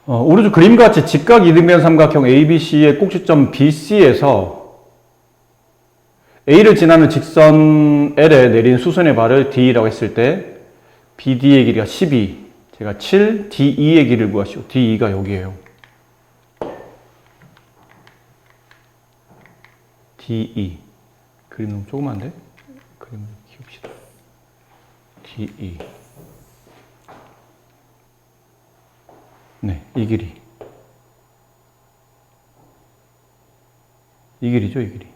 오른쪽 그림과 같이 직각 이등변 삼각형 ABC의 꼭지점 BC에서 A를 지나는 직선 L에 내린 수선의 발을 D라고 했을 때 BD의 길이가 12, 제가 7, DE의 길이를 구하시오. DE가 여기에요. DE. 그림 너무 조그만데? 그림을 키웁시다. DE. 네, 이 길이. 이 길이죠, 이 길이.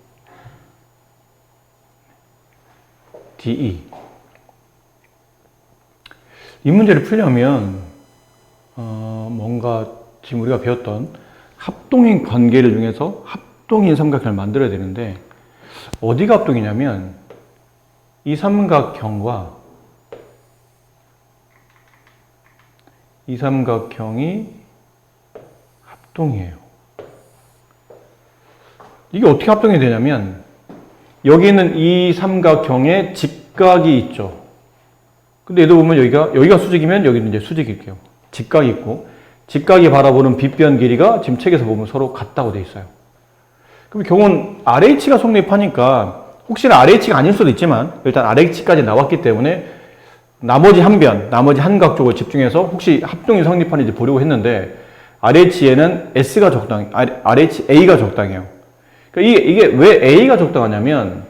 DE. 이 문제를 풀려면, 뭔가 지금 우리가 배웠던 합동인 관계를 중에서 합동인 삼각형을 만들어야 되는데, 어디가 합동이냐면, 이 삼각형과 이 삼각형이 합동이에요. 이게 어떻게 합동이 되냐면, 여기 있는 이 삼각형에 직각이 있죠. 근데 얘도 보면 여기가 수직이면 여기는 이제 수직일게요. 직각이 있고, 직각이 바라보는 빗변 길이가 지금 책에서 보면 서로 같다고 돼 있어요. 그럼 경우는 RH가 성립하니까, 혹시나 RH가 아닐 수도 있지만, 일단 RH까지 나왔기 때문에, 나머지 한 변, 나머지 한 각 쪽을 집중해서 혹시 합동이 성립하는지 보려고 했는데, RH에는 S가 RHA가 적당해요. 그러니까 이게 왜 A가 적당하냐면,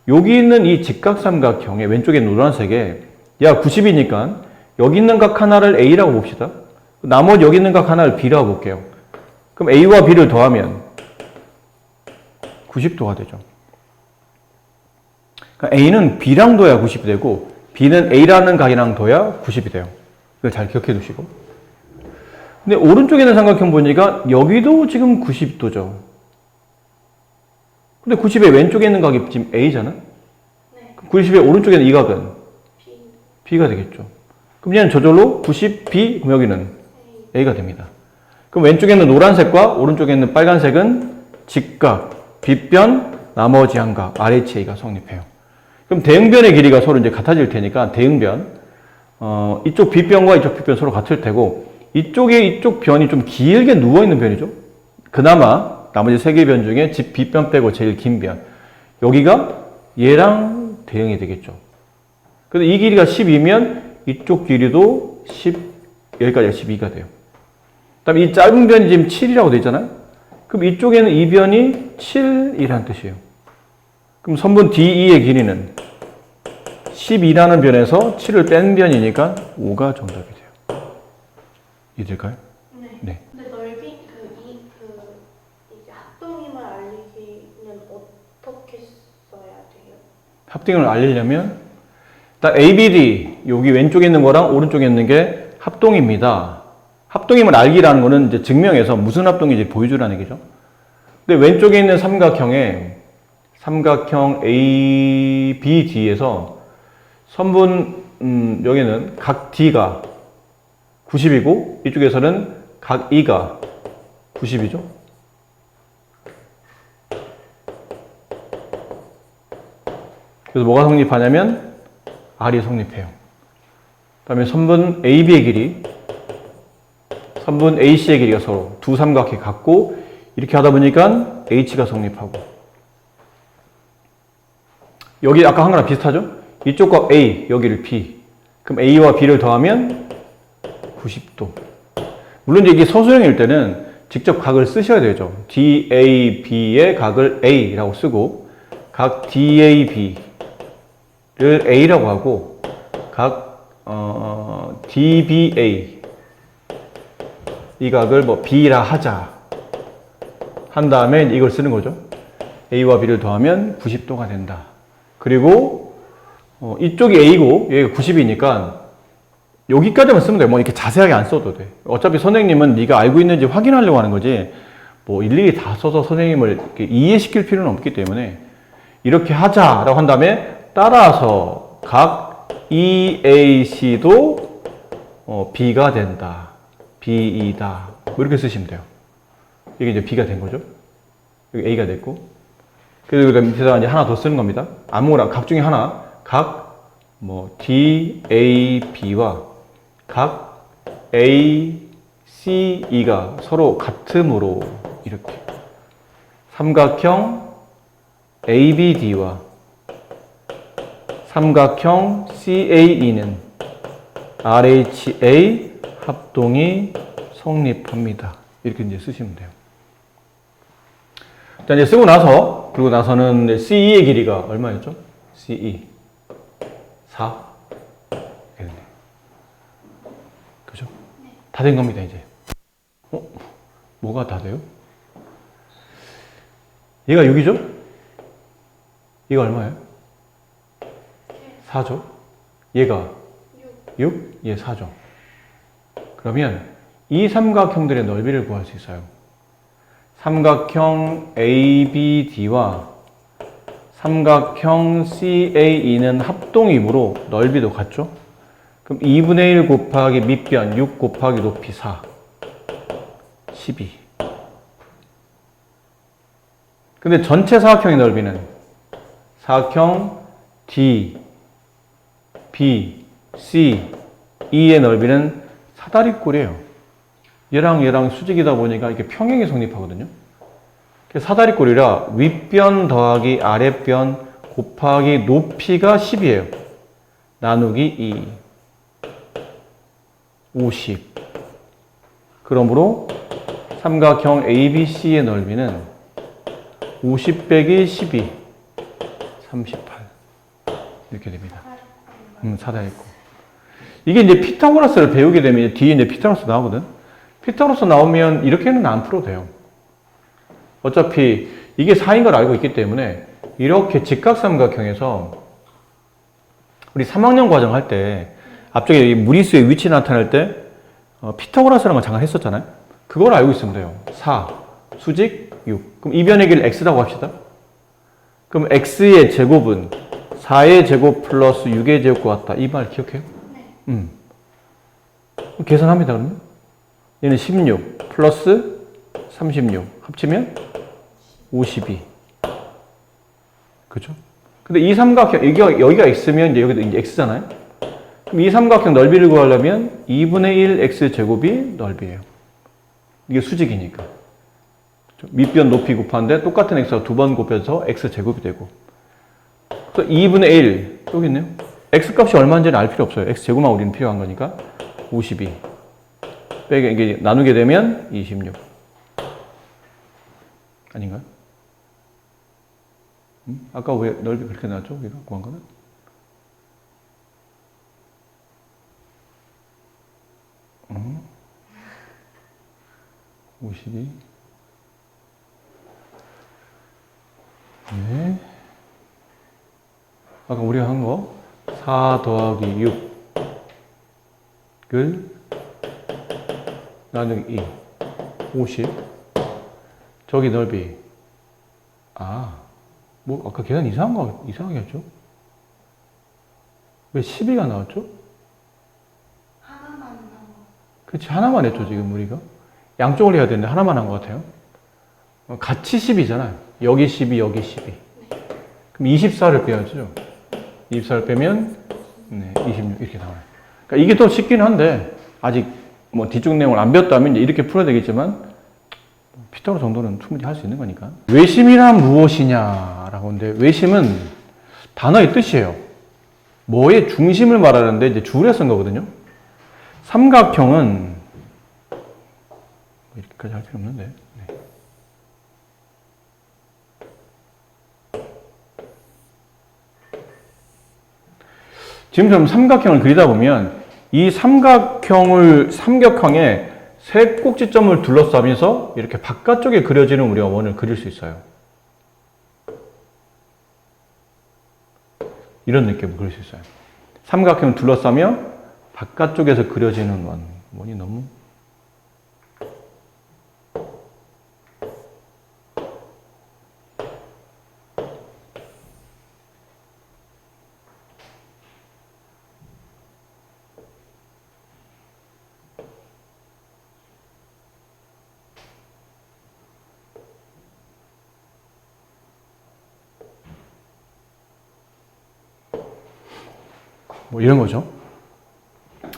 여기 있는 이 직각삼각형의 왼쪽에 노란색에, 야, 90이니까, 여기 있는 각 하나를 A라고 봅시다. 나머지 여기 있는 각 하나를 B라고 볼게요. 그럼 A와 B를 더하면 90도가 되죠. 그러니까 A는 B랑 둬야 90이 되고, B는 A라는 각이랑 둬야 90이 돼요. 이걸 잘 기억해 두시고. 근데 오른쪽에 있는 삼각형 보니까 여기도 지금 90도죠. 근데 90의 왼쪽에 있는 각이 지금 A잖아? 네. 90의 오른쪽에 있는 이 각은? B가 되겠죠. 그럼 얘는 저절로 90B, 그럼 여기는 A가 됩니다. 그럼 왼쪽에 있는 노란색과 오른쪽에 있는 빨간색은 직각, 빗변, 나머지 한 각, RHA가 성립해요. 그럼 대응변의 길이가 서로 이제 같아질 테니까 대응변, 이쪽 빗변과 이쪽 빗변 서로 같을 테고, 이쪽 변이 좀 길게 누워있는 변이죠. 그나마 나머지 세 개의 변 중에 빗변 빼고 제일 긴 변. 여기가 얘랑 대응이 되겠죠. 근데 이 길이가 12면 이쪽 길이도 여기까지가 12가 돼요. 그 다음에 이 짧은 변이 지금 7이라고 되어 있잖아요. 그럼 이쪽에는 이 변이 7이라는 뜻이에요. 그럼 선분 DE의 길이는 12라는 변에서 7을 뺀 변이니까 5가 정답이 돼요. 이해될까요? 네. 네. 근데 넓이 이제 합동임을 알리기는 어떻게 써야 돼요? 합동임을 알리려면 일단 ABD 여기 왼쪽에 있는 거랑 오른쪽에 있는 게 합동입니다. 합동임을 알기라는 거는 이제 증명해서 무슨 합동인지 보여주라는 얘기죠. 근데 왼쪽에 있는 삼각형 ABD에서 선분 여기는 각 D가 90이고 이쪽에서는 각 E가 90이죠. 그래서 뭐가 성립하냐면 R이 성립해요. 그 다음에 선분 AB의 길이, 선분 AC의 길이가 서로 두 삼각형이 같고 이렇게 하다 보니까 H가 성립하고, 여기 아까 한 거랑 비슷하죠? 이쪽과 A, 여기를 B. 그럼 A와 B를 더하면 90도. 물론 이게 서술형일 때는 직접 각을 쓰셔야 되죠. DAB의 각을 A라고 쓰고, 각 DAB를 A라고 하고, 각 DBA 이 각을 뭐 B라 하자 한 다음에 이걸 쓰는 거죠. A와 B를 더하면 90도가 된다. 그리고 이쪽이 A고 여기가 90이니까 여기까지만 쓰면 돼. 뭐 이렇게 자세하게 안 써도 돼. 어차피 선생님은 네가 알고 있는지 확인하려고 하는 거지 뭐 일일이 다 써서 선생님을 이렇게 이해시킬 필요는 없기 때문에 이렇게 하자라고 한 다음에 따라서 각 EAC도 B가 된다. B이다. 뭐 이렇게 쓰시면 돼요. 이게 이제 B가 된 거죠. 여기 A가 됐고. 그래서 이제 하나 더 쓰는 겁니다. 아무거나 각 중에 하나, 각 뭐 DAB와 각 CE가 서로 같으므로 이렇게 삼각형 ABD와 삼각형 CAE는 RHA 합동이 성립합니다. 이렇게 이제 쓰시면 돼요. 자, 이제 쓰고 나서, 그리고 나서는 CE의 길이가 얼마였죠? CE 4. 이렇게 되네요. 그죠? 다 된 겁니다, 이제. 뭐가 다 돼요? 얘가 6이죠? 얘가 얼마예요? 4죠? 얘가 6? 얘 4죠? 그러면 이 삼각형들의 넓이를 구할 수 있어요. 삼각형 ABD와 삼각형 CAE는 합동이므로 넓이도 같죠? 그럼 2분의 1 곱하기 밑변 6 곱하기 높이 4 12. 근데 전체 사각형의 넓이는 사각형 D, B, C, E의 넓이는 사다리꼴이에요. 얘랑 얘랑 수직이다 보니까 이렇게 평행이 성립하거든요. 사다리꼴이라 윗변 더하기 아랫변 곱하기 높이가 10이에요. 나누기 2. 50. 그러므로 삼각형 ABC의 넓이는 50 빼기 12. 38. 이렇게 됩니다. 사다리꼴. 이게 이제 피타고라스를 배우게 되면 이제 뒤에 이제 피타고라스 나오거든. 피타고라스 나오면 이렇게는 안 풀어도 돼요. 어차피 이게 4인 걸 알고 있기 때문에 이렇게 직각삼각형에서 우리 3학년 과정 할 때 앞쪽에 무리수의 위치 나타낼 때 피타고라스라는 걸 잠깐 했었잖아요. 그걸 알고 있으면 돼요. 4, 수직 6. 그럼 이변의 길 x라고 합시다. 그럼 x의 제곱은 4의 제곱 플러스 6의 제곱과 같다. 이 말 기억해요? 네. 계산합니다, 그러면. 얘는 16 플러스 36 합치면 52. 그죠? 근데 이 삼각형, 여기가 x면 이제 여기도 이제 x잖아요? 그럼 이 삼각형 넓이를 구하려면 2분의 1 x 제곱이 넓이에요. 이게 수직이니까. 밑변 높이 곱하는데 똑같은 x가 두 번 곱해서 x 제곱이 되고. 그래서 2분의 1, 여기 있네요. x 값이 얼마인지는 알 필요 없어요. x 제곱만 우리는 필요한 거니까. 52. 빼게, 이게 나누게 되면 26. 아닌가요? 아까 왜 넓이 그렇게 나왔죠? 우리가 구한 거는? 어? 52. 네. 아까 우리가 한 거, 4 더하기 6을 나누기 2. 50. 저기 넓이. 뭐, 아까 계산 이상하게 했죠? 왜 12가 나왔죠? 하나만 나온 거. 그렇지, 하나만 했죠, 지금 우리가. 양쪽을 해야 되는데 하나만 한 것 같아요. 같이 10이잖아요. 여기 12, 여기 12. 그럼 24를 빼야죠. 24를 빼면, 네, 26 이렇게 나와요. 그러니까 이게 더 쉽긴 한데, 아직 뭐 뒤쪽 내용을 안 배웠다면 이제 이렇게 풀어야 되겠지만, 피타고라스 정도는 충분히 할 수 있는 거니까. 외심이란 무엇이냐라고 하는데, 외심은 단어의 뜻이에요. 뭐의 중심을 말하는데 이제 줄여 쓴 거거든요. 삼각형은 이렇게까지 할 필요 없는데. 네. 지금처럼 삼각형을 그리다 보면 이 삼각형에 세 꼭지점을 둘러싸면서 이렇게 바깥쪽에 그려지는 우리가 원을 그릴 수 있어요. 이런 느낌으로 그릴 수 있어요. 삼각형을 둘러싸며 바깥쪽에서 그려지는 원이 너무 뭐 이런 거죠.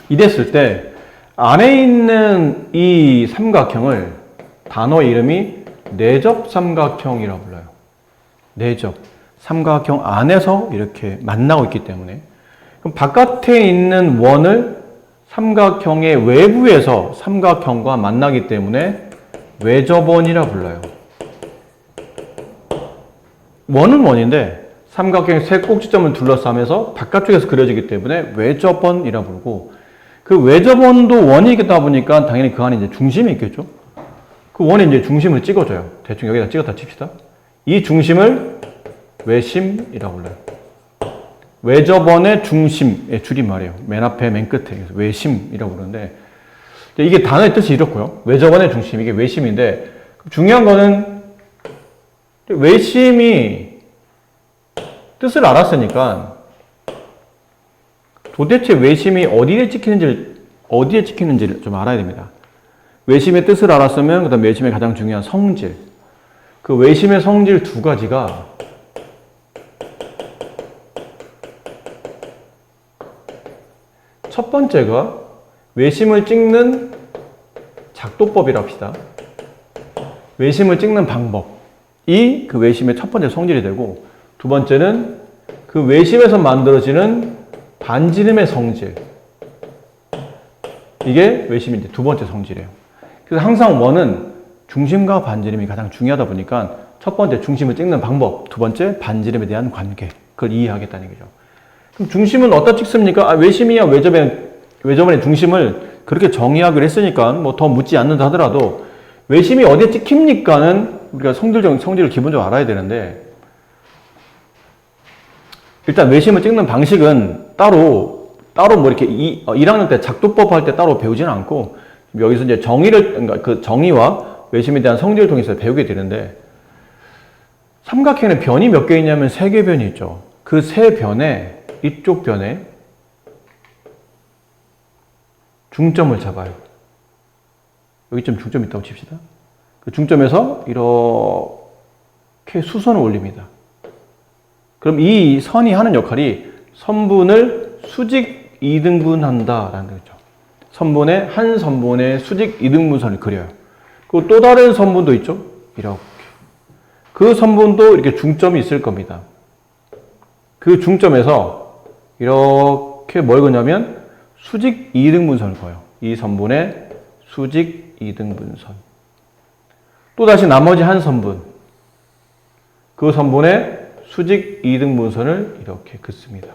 이랬을 때 안에 있는 이 삼각형을 단어 이름이 내접 삼각형이라고 불러요. 내접. 삼각형 안에서 이렇게 만나고 있기 때문에. 그럼 바깥에 있는 원을 삼각형의 외부에서 삼각형과 만나기 때문에 외접원이라 불러요. 원은 원인데 삼각형의 세 꼭지점을 둘러싸면서 바깥쪽에서 그려지기 때문에 외접원이라 부르고, 그 외접원도 원이다 보니까 당연히 그 안에 이제 중심이 있겠죠. 그 원에 이제 중심을 찍어줘요. 대충 여기다 찍었다 칩시다. 이 중심을 외심이라고 불러요. 외접원의 중심의 줄임말이에요. 맨 앞에 맨 끝에. 그래서 외심이라고 부르는데, 이게 단어의 뜻이 이렇고요. 외접원의 중심, 이게 외심인데, 중요한 거는 외심이 뜻을 알았으니까 도대체 외심이 어디에 찍히는지를 좀 알아야 됩니다. 외심의 뜻을 알았으면 그다음 외심의 가장 중요한 성질, 그 외심의 성질 두 가지가 첫 번째가 외심을 찍는 작도법이라 합시다. 외심을 찍는 방법이 그 외심의 첫 번째 성질이 되고, 두 번째는 그 외심에서 만들어지는 반지름의 성질. 이게 외심의 두 번째 성질이에요. 그래서 항상 원은 중심과 반지름이 가장 중요하다 보니까 첫 번째 중심을 찍는 방법, 두 번째 반지름에 대한 관계, 그걸 이해하겠다는 얘기죠. 그럼 중심은 어디다 찍습니까? 외심이야 외접원의 중심을 그렇게 정의하기로 했으니까 뭐 더 묻지 않는다 하더라도 외심이 어디에 찍힙니까는 우리가 성질을 기본적으로 알아야 되는데, 일단 외심을 찍는 방식은 따로 뭐 이렇게 1학년 때 작도법 할 때 따로 배우지는 않고, 여기서 이제 그러니까 그 정의와 외심에 대한 성질을 통해서 배우게 되는데, 삼각형에 변이 몇 개 있냐면 3개 변이 있죠. 그 3변에 이쪽 변에 중점을 잡아요. 여기쯤 중점이 있다고 칩시다. 그 중점에서 이렇게 수선을 올립니다. 그럼 이 선이 하는 역할이 선분을 수직 이등분한다라는 거죠. 한 선분의 수직 이등분선을 그려요. 그리고 또 다른 선분도 있죠. 이렇게. 그 선분도 이렇게 중점이 있을 겁니다. 그 중점에서 이렇게 뭘 그냐면 수직 이등분선을 그어요. 이 선분의 수직 이등분선. 또 다시 나머지 한 선분. 그 선분의 수직 이등분선을 이렇게 긋습니다.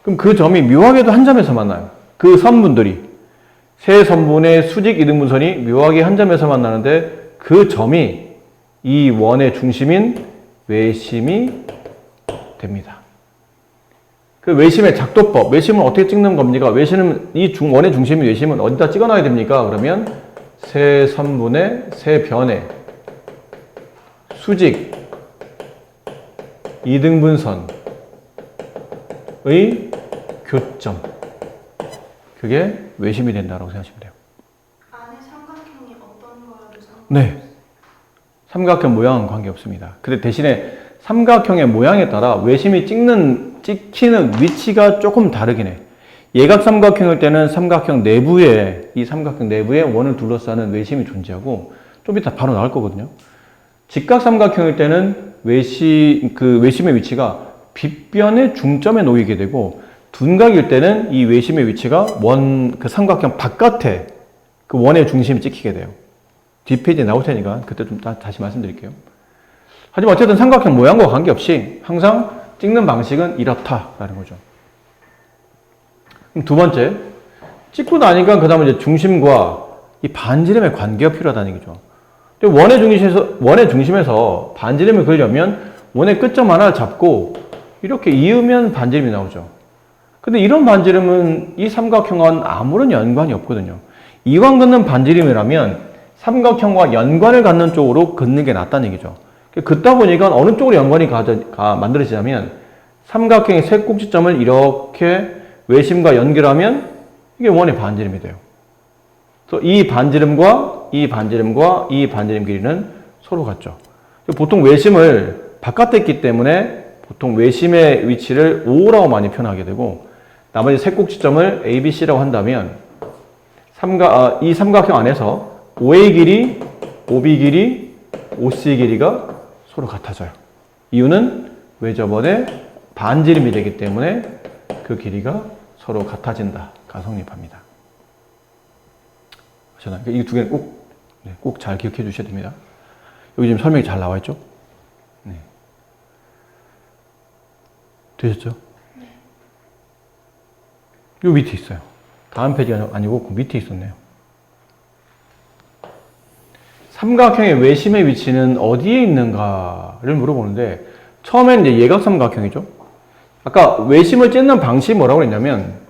그럼 그 점이 묘하게도 한 점에서 만나요. 그 선분들이 세 선분의 수직 이등분선이 묘하게 한 점에서 만나는데, 그 점이 이 원의 중심인 외심이 됩니다. 그 외심의 작도법, 외심을 어떻게 찍는 겁니까? 외심은 원의 중심인 외심은 어디다 찍어놔야 됩니까? 그러면 세 선분의 세 변의 수직 이등분선의 교점, 그게 외심이 된다고 생각하시면 돼요. 안에 삼각형이 어떤 거라도 상관없어요? 네. 삼각형 모양은 관계없습니다. 근데 대신에 삼각형의 모양에 따라 외심이 찍히는 위치가 조금 다르긴 해. 예각삼각형일 때는 이 삼각형 내부에 원을 둘러싸는 외심이 존재하고, 좀 이따 바로 나올 거거든요. 직각삼각형일 때는 외심의 위치가 빗변의 중점에 놓이게 되고, 둔각일 때는 이 외심의 위치가 그 삼각형 바깥에 그 원의 중심이 찍히게 돼요. 뒷페이지에 나올 테니까 그때 좀 다시 말씀드릴게요. 하지만 어쨌든 삼각형 모양과 관계없이 항상 찍는 방식은 이렇다라는 거죠. 그럼 두 번째, 찍고 나니까 그 다음에 이제 중심과 이 반지름의 관계가 필요하다는 얘기죠. 원의 중심에서 반지름을 그리려면 원의 끝점 하나를 잡고 이렇게 이으면 반지름이 나오죠. 근데 이런 반지름은 이 삼각형과는 아무런 연관이 없거든요. 이왕 긋는 반지름이라면 삼각형과 연관을 갖는 쪽으로 긋는 게 낫다는 얘기죠. 긋다 보니까 어느 쪽으로 연관이 만들어지냐면 삼각형의 세 꼭지점을 이렇게 외심과 연결하면 이게 원의 반지름이 돼요. 그래서 이 반지름과 이 반지름 길이는 서로 같죠. 보통 외심을 바깥에 있기 때문에 보통 외심의 위치를 O라고 많이 표현하게 되고, 나머지 세 꼭지점을 A, B, C라고 한다면 이 삼각형 안에서 OA 길이, OB 길이, OC 길이가 서로 같아져요. 이유는 외접원의 반지름이 되기 때문에 그 길이가 서로 같아진다가 성립합니다. 아시나요? 이 두 개는 꼭 잘 기억해 주셔야 됩니다. 여기 지금 설명이 잘 나와 있죠? 네. 되셨죠? 네. 요 밑에 있어요. 다음 페이지가 아니고 그 밑에 있었네요. 삼각형의 외심의 위치는 어디에 있는가를 물어보는데 처음엔 이제 예각삼각형이죠. 아까 외심을 찢는 방식이 뭐라고 했냐면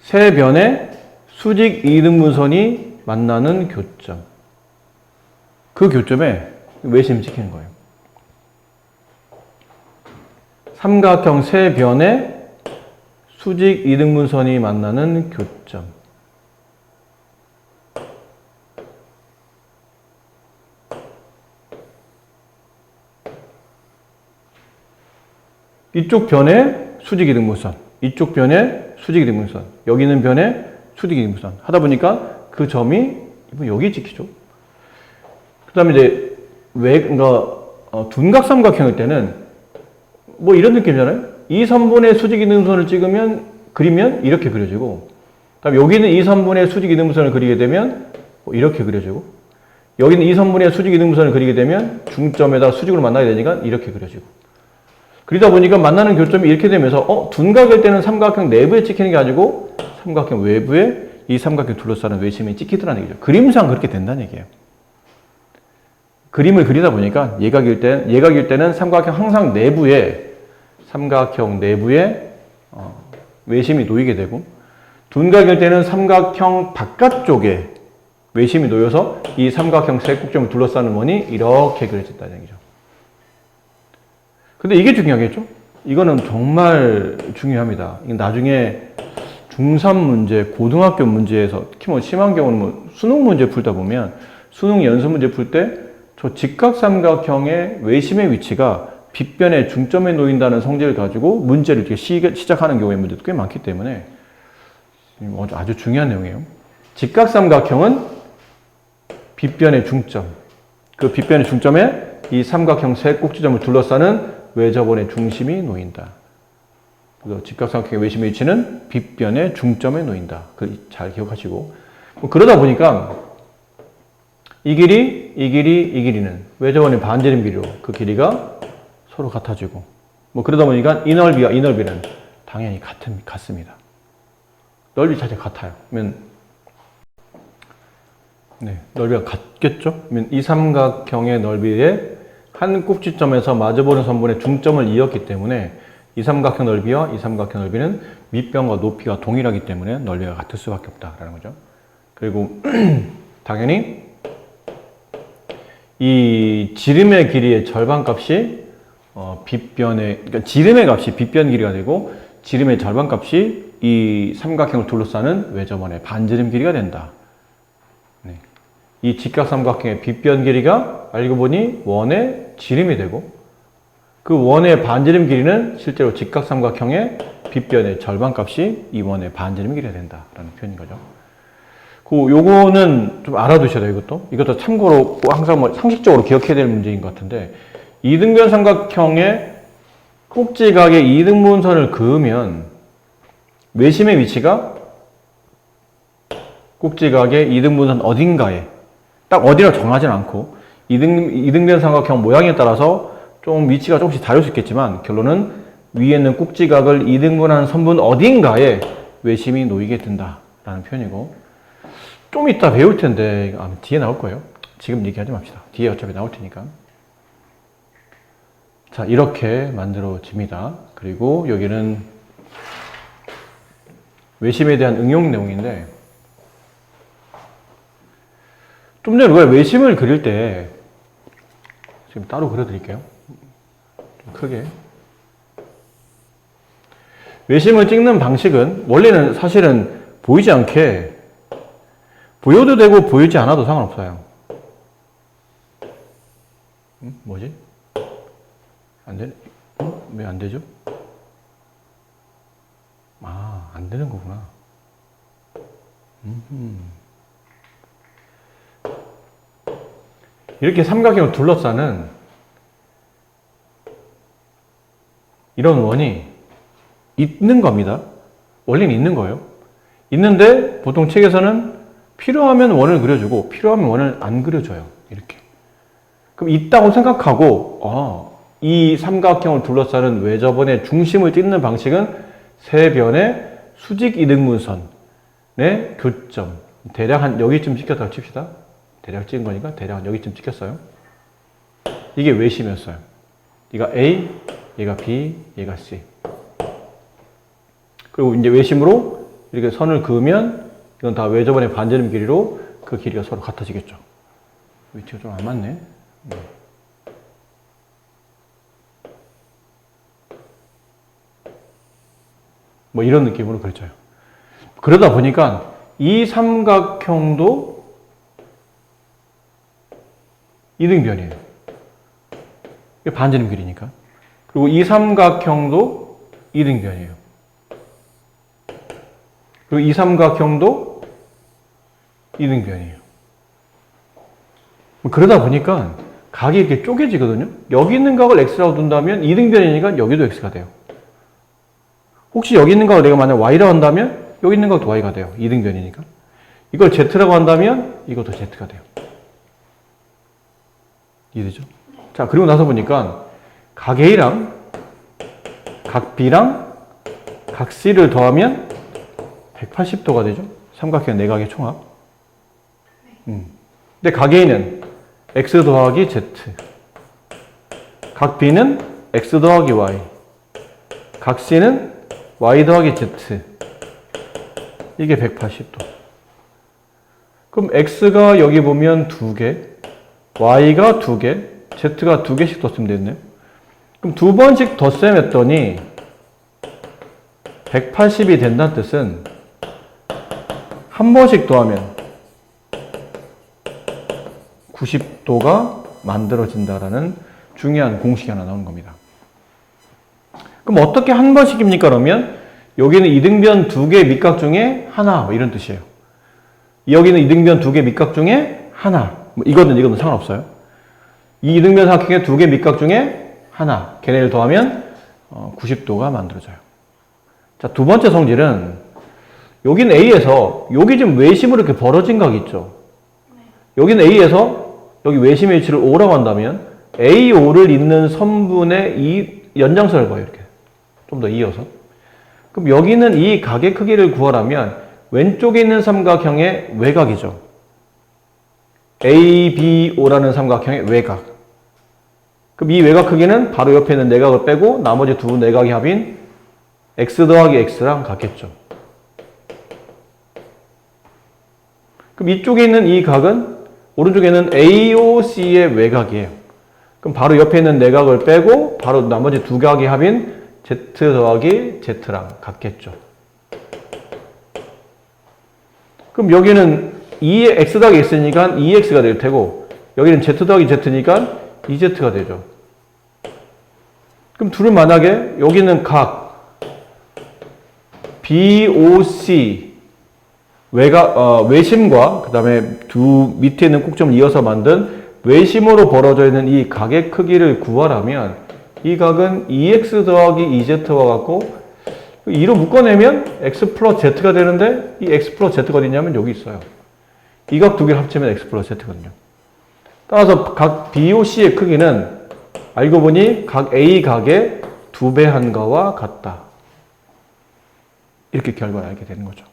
세 변의 수직 이등분선이 만나는 교점. 그 교점에 외심을 찍히는 거예요. 삼각형 세 변의 수직 이등분선이 만나는 교점. 이쪽 변에 수직 이등분선, 이쪽 변에 수직 이등분선, 여기 있는 변에 수직 이등분선 하다 보니까 그 점이 여기 찍히죠. 그 다음에 이제 둔각 삼각형일 때는 뭐 이런 느낌이잖아요. 이 선분의 수직 이등분선을 그리면 이렇게 그려지고, 그다음에 여기는 이 선분의 수직 이등분선을 그리게 되면 이렇게 그려지고, 여기는 이 선분의 수직 이등분선을 그리게 되면 중점에다 수직으로 만나게 되니까 이렇게 그려지고. 그러다 보니까 만나는 교점이 이렇게 되면서 둔각일 때는 삼각형 내부에 찍히는 게 아니고 삼각형 외부에 이 삼각형 둘러싸는 외심이 찍히더라는 얘기죠. 그림상 그렇게 된다는 얘기예요. 그림을 그리다 보니까 예각일 때는 삼각형 내부에 외심이 놓이게 되고, 둔각일 때는 삼각형 바깥쪽에 외심이 놓여서 이 삼각형 세 꼭점을 둘러싸는 원이 이렇게 그려졌다는 얘기죠. 근데 이게 중요하겠죠? 이거는 정말 중요합니다. 나중에 중3 문제, 고등학교 문제에서 특히 심한 경우는 수능 문제 풀다 보면 수능 연습 문제 풀 때 저 직각삼각형의 외심의 위치가 빗변의 중점에 놓인다는 성질을 가지고 문제를 이렇게 시작하는 경우의 문제도 꽤 많기 때문에 아주 중요한 내용이에요. 직각삼각형은 빗변의 중점, 그 빗변의 중점에 이 삼각형 세 꼭지점을 둘러싸는 외접원의 중심이 놓인다. 그래서 직각삼각형의 외심의 위치는 빗변의 중점에 놓인다. 잘 기억하시고. 그러다 보니까 이 길이는 외접원의 반지름 길이로 그 길이가 서로 같아지고, 그러다 보니까 이 넓이와 이 넓이는 당연히 같습니다. 넓이 자체가 같아요. 넓이가 같겠죠? 이 삼각형의 넓이에 한 꼭지점에서 마주보는 선분의 중점을 이었기 때문에 이 삼각형 넓이와 이 삼각형 넓이는 밑변과 높이가 동일하기 때문에 넓이가 같을 수밖에 없다라는 거죠. 그리고 당연히 이 지름의 길이의 절반값이 그러니까 지름의 값이 빗변 길이가 되고 지름의 절반값이 이 삼각형을 둘러싸는 외접원의 반지름 길이가 된다. 이 직각삼각형의 빗변 길이가 알고 보니 원의 지름이 되고, 그 원의 반지름 길이는 실제로 직각삼각형의 빗변의 절반값이 이 원의 반지름 길이가 된다라는 표현인 거죠. 요거는 좀 알아두셔야 돼요. 이것도 참고로 항상 상식적으로 기억해야 될 문제인 것 같은데, 이등변 삼각형의 꼭지각에 이등분선을 그으면 외심의 위치가 꼭지각의 이등분선 어딘가에, 딱 어디로 정하진 않고 이등변 삼각형 모양에 따라서 좀 위치가 조금씩 다를 수 있겠지만 결론은 위에 있는 꼭지각을 이등분한 선분 어딘가에 외심이 놓이게 된다라는 표현이고, 좀 이따 배울 텐데 뒤에 나올 거예요. 지금 얘기하지 맙시다. 뒤에 어차피 나올 테니까. 자, 이렇게 만들어집니다. 그리고 여기는 외심에 대한 응용 내용인데, 좀 전에 우리가 외심을 그릴 때 지금 따로 그려드릴게요. 좀 크게. 외심을 찍는 방식은 원래는 사실은 보이지 않게 보여도 되고 보이지 않아도 상관없어요. 뭐지? 안 되네? 왜 안 되죠? 아, 안 되는 거구나. 이렇게 삼각형을 둘러싸는 이런 원이 있는 겁니다. 원리는 있는 거예요. 있는데 보통 책에서는 필요하면 원을 그려주고 필요하면 원을 안 그려줘요. 이렇게. 그럼 있다고 생각하고 이 삼각형을 둘러싸는 외접원의 중심을 찝는 방식은 세 변의 수직 이등분선의 교점. 대략 한 여기쯤 찍혔다고 칩시다. 대략 찍은 거니까 대략 한 여기쯤 찍혔어요. 이게 외심이었어요. 얘가 A, 얘가 B, 얘가 C. 그리고 이제 외심으로 이렇게 선을 그으면 이건 다 외접원의 반지름 길이로 그 길이가 서로 같아지겠죠. 위치가 좀 안 맞네. 뭐 이런 느낌으로 그려져요. 그러다 보니까 이 삼각형도 이등변이에요. 이게 반지름 길이니까. 그리고 이 삼각형도 이등변이에요. 그리고 이 삼각형도 이등변이에요. 그러다 보니까 각이 이렇게 쪼개지거든요. 여기 있는 각을 x라고 둔다면 이등변이니까 여기도 x가 돼요. 혹시 여기 있는 각을 내가 만약 y라고 한다면 여기 있는 각도 y가 돼요. 이등변이니까. 이걸 z라고 한다면 이것도 z가 돼요. 이해되죠? 자, 그리고 나서 보니까 각 A랑 각 B랑 각 C를 더하면 180도가 되죠? 삼각형 내각의 총합. 근데 각 A는 x 더하기 z, 각 B는 x 더하기 y, 각 C는 y 더하기 z. 이게 180도. 그럼 x가 여기 보면 2개, y가 2개, z가 2개씩 더 쓰면 되겠네요. 그럼 2번씩 더 셈했더니 180이 된다는 뜻은 한 번씩 더하면 90도가 만들어진다라는 중요한 공식이 하나 나오는 겁니다. 그럼 어떻게 한 번씩입니까? 그러면 여기는 이등변 2개 밑각 중에 하나, 뭐 이런 뜻이에요. 여기는 이등변 2개 밑각 중에 하나. 뭐 이거는 상관없어요. 이 이등변 삼각형의 2개 밑각 중에 하나. 걔네를 더하면 90도가 만들어져요. 자, 두 번째 성질은 여기는 A에서 여기 지금 외심으로 이렇게 벌어진 각이 있죠. 여기는 A에서 여기 외심의 위치를 O라고 한다면 AO를 잇는 선분의 이 연장선을 봐요. 이렇게 좀 더 이어서. 그럼 여기는 이 각의 크기를 구하라면 왼쪽에 있는 삼각형의 외곽이죠. ABO라는 삼각형의 외곽. 그럼 이 외곽 크기는 바로 옆에 있는 내각을 빼고 나머지 두 내각의 합인 x 더하기 x랑 같겠죠. 그럼 이쪽에 있는 이 각은 오른쪽에 있는 AOC의 외곽이에요. 그럼 바로 옆에 있는 내각을 빼고 바로 나머지 두 각의 합인 z 더하기 z랑 같겠죠. 그럼 여기는 2의 x 더하기 x니까 2x가 될 테고 여기는 z 더하기 z니까 2z가 되죠. 그럼 둘은 만약에 여기는 각 BOC 외심과 그 다음에 두 밑에 있는 꼭점을 이어서 만든 외심으로 벌어져 있는 이 각의 크기를 구하라면 이 각은 2x 더하기 2z와 같고 2로 묶어내면 x 플러스 z가 되는데 이 x 플러스 z가 어디냐면 여기 있어요. 이 각 두 개를 합치면 x 플러스 z거든요. 따라서 각 BOC의 크기는 알고 보니 각 A 각의 2배 한가와 같다. 이렇게 결과를 알게 되는 거죠.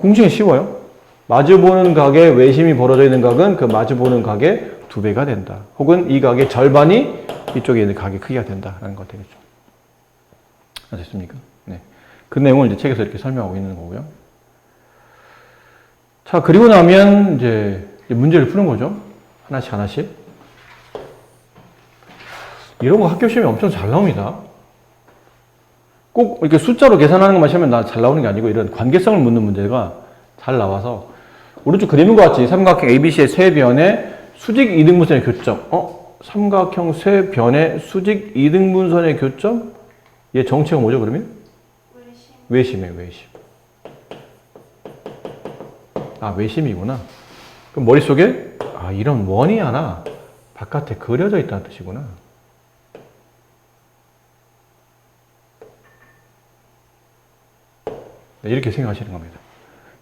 공식은 쉬워요. 마주보는 각의 외심이 벌어져 있는 각은 그 마주보는 각의 2배가 된다. 혹은 이 각의 절반이 이쪽에 있는 각의 크기가 된다라는 거 되겠죠. 됐습니까? 네. 그 내용을 이제 책에서 이렇게 설명하고 있는 거고요. 자, 그리고 나면 이제 문제를 푸는 거죠. 하나씩 하나씩. 이런 거 학교 시험에 엄청 잘 나옵니다. 꼭 이렇게 숫자로 계산하는 것만 시험에 잘 나오는 게 아니고 이런 관계성을 묻는 문제가 잘 나와서 오른쪽 그림인 것 같지? 삼각형 ABC의 세 변의 수직 이등분선의 교점. 삼각형 세 변의 수직 이등분선의 교점? 얘 정체가 뭐죠, 그러면? 외심이에요, 외심. 아, 외심이구나. 그럼 머릿속에, 아, 이런 원이 하나 바깥에 그려져 있다는 뜻이구나. 네, 이렇게 생각하시는 겁니다.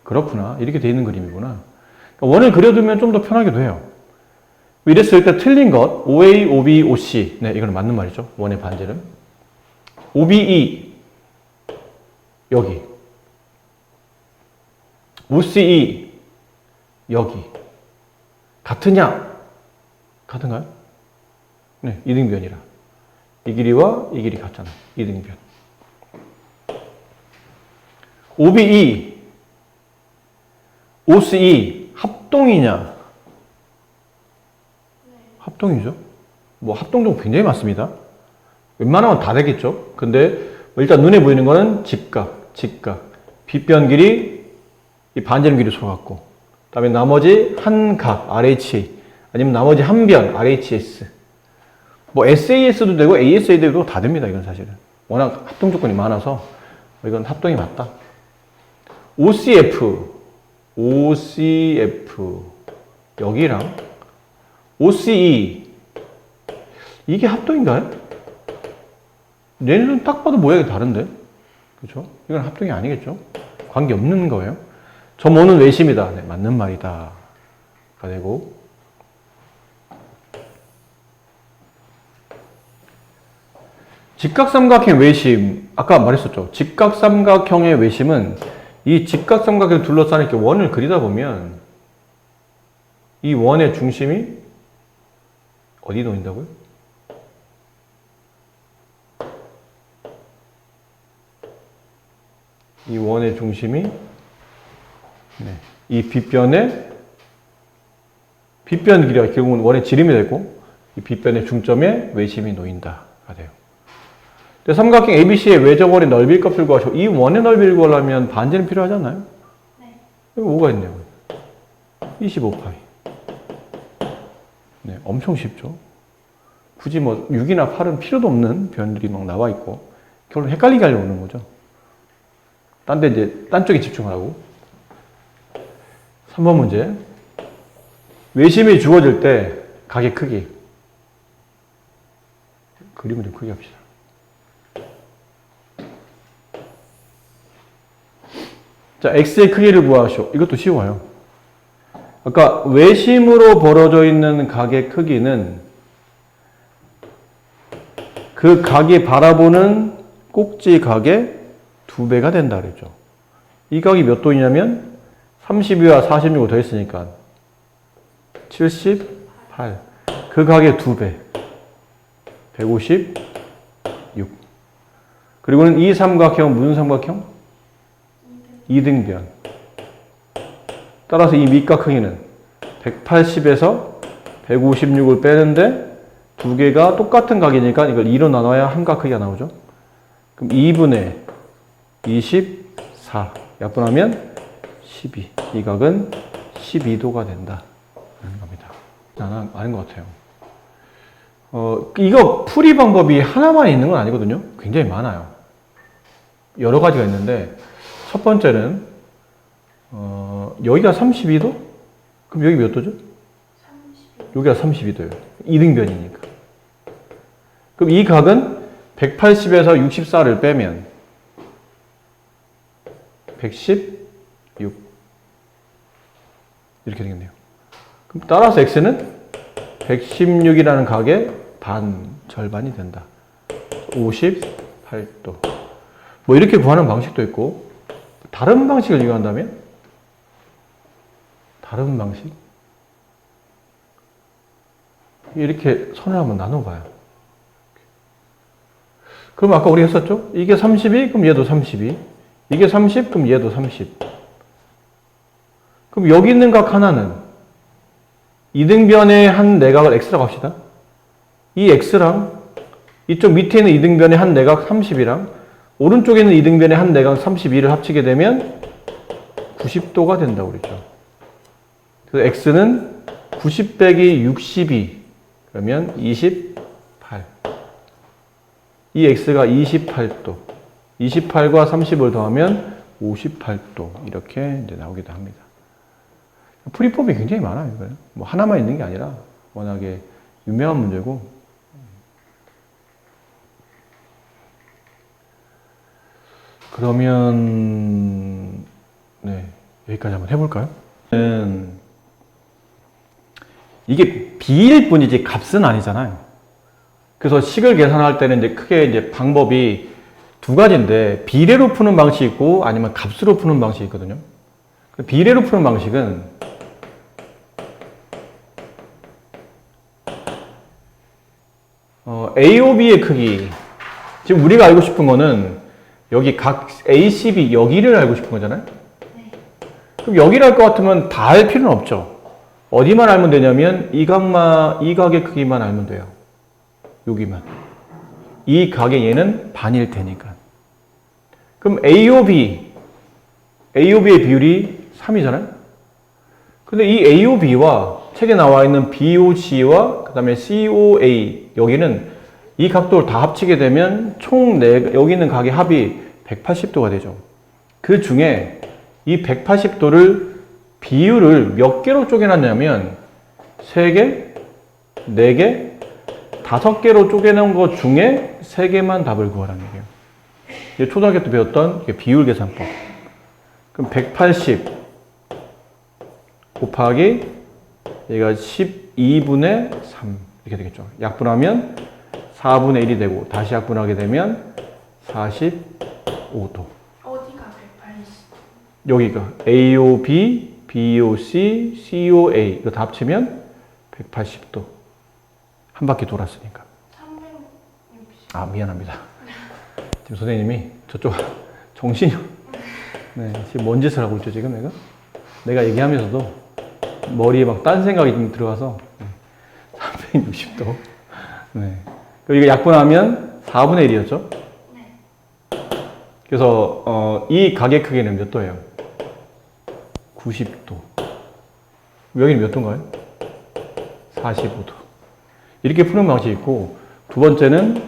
그렇구나. 이렇게 돼 있는 그림이구나. 그러니까 원을 그려두면 좀 더 편하기도 해요. 이랬을 때 틀린 것, OA, OB, OC. 네, 이건 맞는 말이죠. 원의 반지름. OBE, 여기. OCE, 여기. 같으냐? 같은가요? 네, 이등변이라. 이 길이와 이 길이 같잖아. 이등변. OBE, OCE, 합동이냐? 합동이죠. 뭐 합동종 굉장히 많습니다. 웬만하면 다 되겠죠. 근데 일단 눈에 보이는 거는 직각, 직각, 빗변 길이, 이 반지름 길이 서로 같고, 그 다음에 나머지 한 각, RHA, 아니면 나머지 한 변, RHS. 뭐 SAS도 되고 ASA도 되고 다 됩니다. 이건 사실은. 워낙 합동 조건이 많아서 이건 합동이 맞다. OCF, OCF, 여기랑 OCE, 이게 합동인가요? 얘는 딱 봐도 모양이 다른데? 그렇죠? 이건 합동이 아니겠죠? 관계없는 거예요. 점호는 외심이다. 네, 맞는 말이다. 가 되고, 직각삼각형 외심, 아까 말했었죠. 직각삼각형의 외심은 이 직각삼각형을 둘러싸는 이렇게 원을 그리다 보면 이 원의 중심이 어디 놓인다고요? 이 원의 중심이, 네, 이 빗변의 빗변 길이가 결국은 원의 지름이 되고 이 빗변의 중점에 외심이 놓인다가 돼요. 삼각형 ABC의 외접원의 넓이 값을 구하시고 이 원의 넓이를 구하려면 반지름 필요하지 않나요? 네. 여기 뭐가 있네요. 25파이. 네, 엄청 쉽죠. 굳이 뭐 6이나 8은 필요도 없는 변들이 막 나와 있고 결론 헷갈리게 하려고 하는 거죠. 딴 데 이제 딴 쪽에 집중하라고. 3번 문제. 외심이 주어질 때 각의 크기. 그림을 좀 크게 합시다. 자, x의 크기를 구하시오. 이것도 쉬워요. 아까 외심으로 벌어져 있는 각의 크기는 그 각이 바라보는 꼭지 각의 2배가 된다 그랬죠. 이 각이 몇 도이냐면 32와 46을 더했으니까 78. 그 각의 2배. 156. 그리고는 이 삼각형은 무슨 삼각형? 이등변. 따라서 이 밑각 크기는 180에서 156을 빼는데 두 개가 똑같은 각이니까 이걸 2로 나눠야 한 각 크기가 나오죠. 그럼 2분의 24 약분하면 12. 이 각은 12도가 된다. 라는 겁니다. 나는 아는 것 같아요. 이거 풀이 방법이 하나만 있는 건 아니거든요. 굉장히 많아요. 여러 가지가 있는데 첫 번째는 여기가 32도? 그럼 여기 몇 도죠? 32. 여기가 32도예요. 이등변이니까. 그럼 이 각은 180에서 64를 빼면 116 이렇게 되겠네요. 그럼 따라서 x는 116이라는 각의 절반이 된다. 58도. 뭐 이렇게 구하는 방식도 있고 다른 방식을 이용한다면 다른 방식 이렇게 선을 한번 나눠봐요. 그럼 아까 우리 했었죠? 이게 32 그럼 얘도 32 이게 30 그럼 얘도 30 그럼 여기 있는 각 하나는 이등변의 한 내각을 x라고 합시다. 이 x랑 이쪽 밑에 있는 이등변의 한 내각 30이랑 오른쪽에 있는 이등변의 한 내각 32를 합치게 되면 90도가 된다고 그랬죠. 그래서 x는 90 빼기 62 그러면 28. 이 x가 28도. 28과 30을 더하면 58도. 이렇게 이제 나오기도 합니다. 풀이법이 굉장히 많아요. 이거는. 뭐 하나만 있는 게 아니라 워낙에 유명한 문제고. 그러면 네, 여기까지 한번 해볼까요? 이게 비일 뿐이지 값은 아니잖아요. 그래서 식을 계산할 때는 이제 크게 이제 방법이 두 가지인데 비례로 푸는 방식이 있고 아니면 값으로 푸는 방식이 있거든요. 비례로 푸는 방식은 AOB의 크기, 지금 우리가 알고 싶은 거는 여기 각 ACB 여기를 알고 싶은 거잖아요. 그럼 여기를 할 것 같으면 다 할 필요는 없죠. 어디만 알면 되냐면 이 각의 크기만 알면 돼요. 여기만. 이 각의 얘는 반일 테니까. 그럼 AOB의 비율이 3이잖아요. 근데 이 AOB와 책에 나와 있는 BOC와 그 다음에 COA 여기는 이 각도를 다 합치게 되면 총 여기 있는 각의 합이 180도가 되죠. 그 중에 이 180도를 비율을 몇 개로 쪼개놨냐면 3개, 4개, 5개로 쪼개놓은 것 중에 3개만 답을 구하라는 얘기예요. 초등학교 때 배웠던 비율 계산법. 그럼 180 곱하기 얘가 12분의 3 이렇게 되겠죠. 약분하면 4분의 1이 되고 다시 약분하게 되면 45도. 어디가 180? 여기가 AOB, BOC, COA 이거 다 합치면 180도. 한 바퀴 돌았으니까. 360. 아, 미안합니다. 지금 선생님이 저쪽 정신이 네, 지금 뭔 짓을 하고 있죠, 지금 내가 얘기하면서도 머리에 막 딴 생각이 좀 들어가서 360도. 네. 이거 약분하면 4분의 1이었죠? 네. 그래서 이 각의 크기는 몇 도예요? 90도. 여기는 몇 도인가요? 45도. 이렇게 푸는 방식이 있고, 두 번째는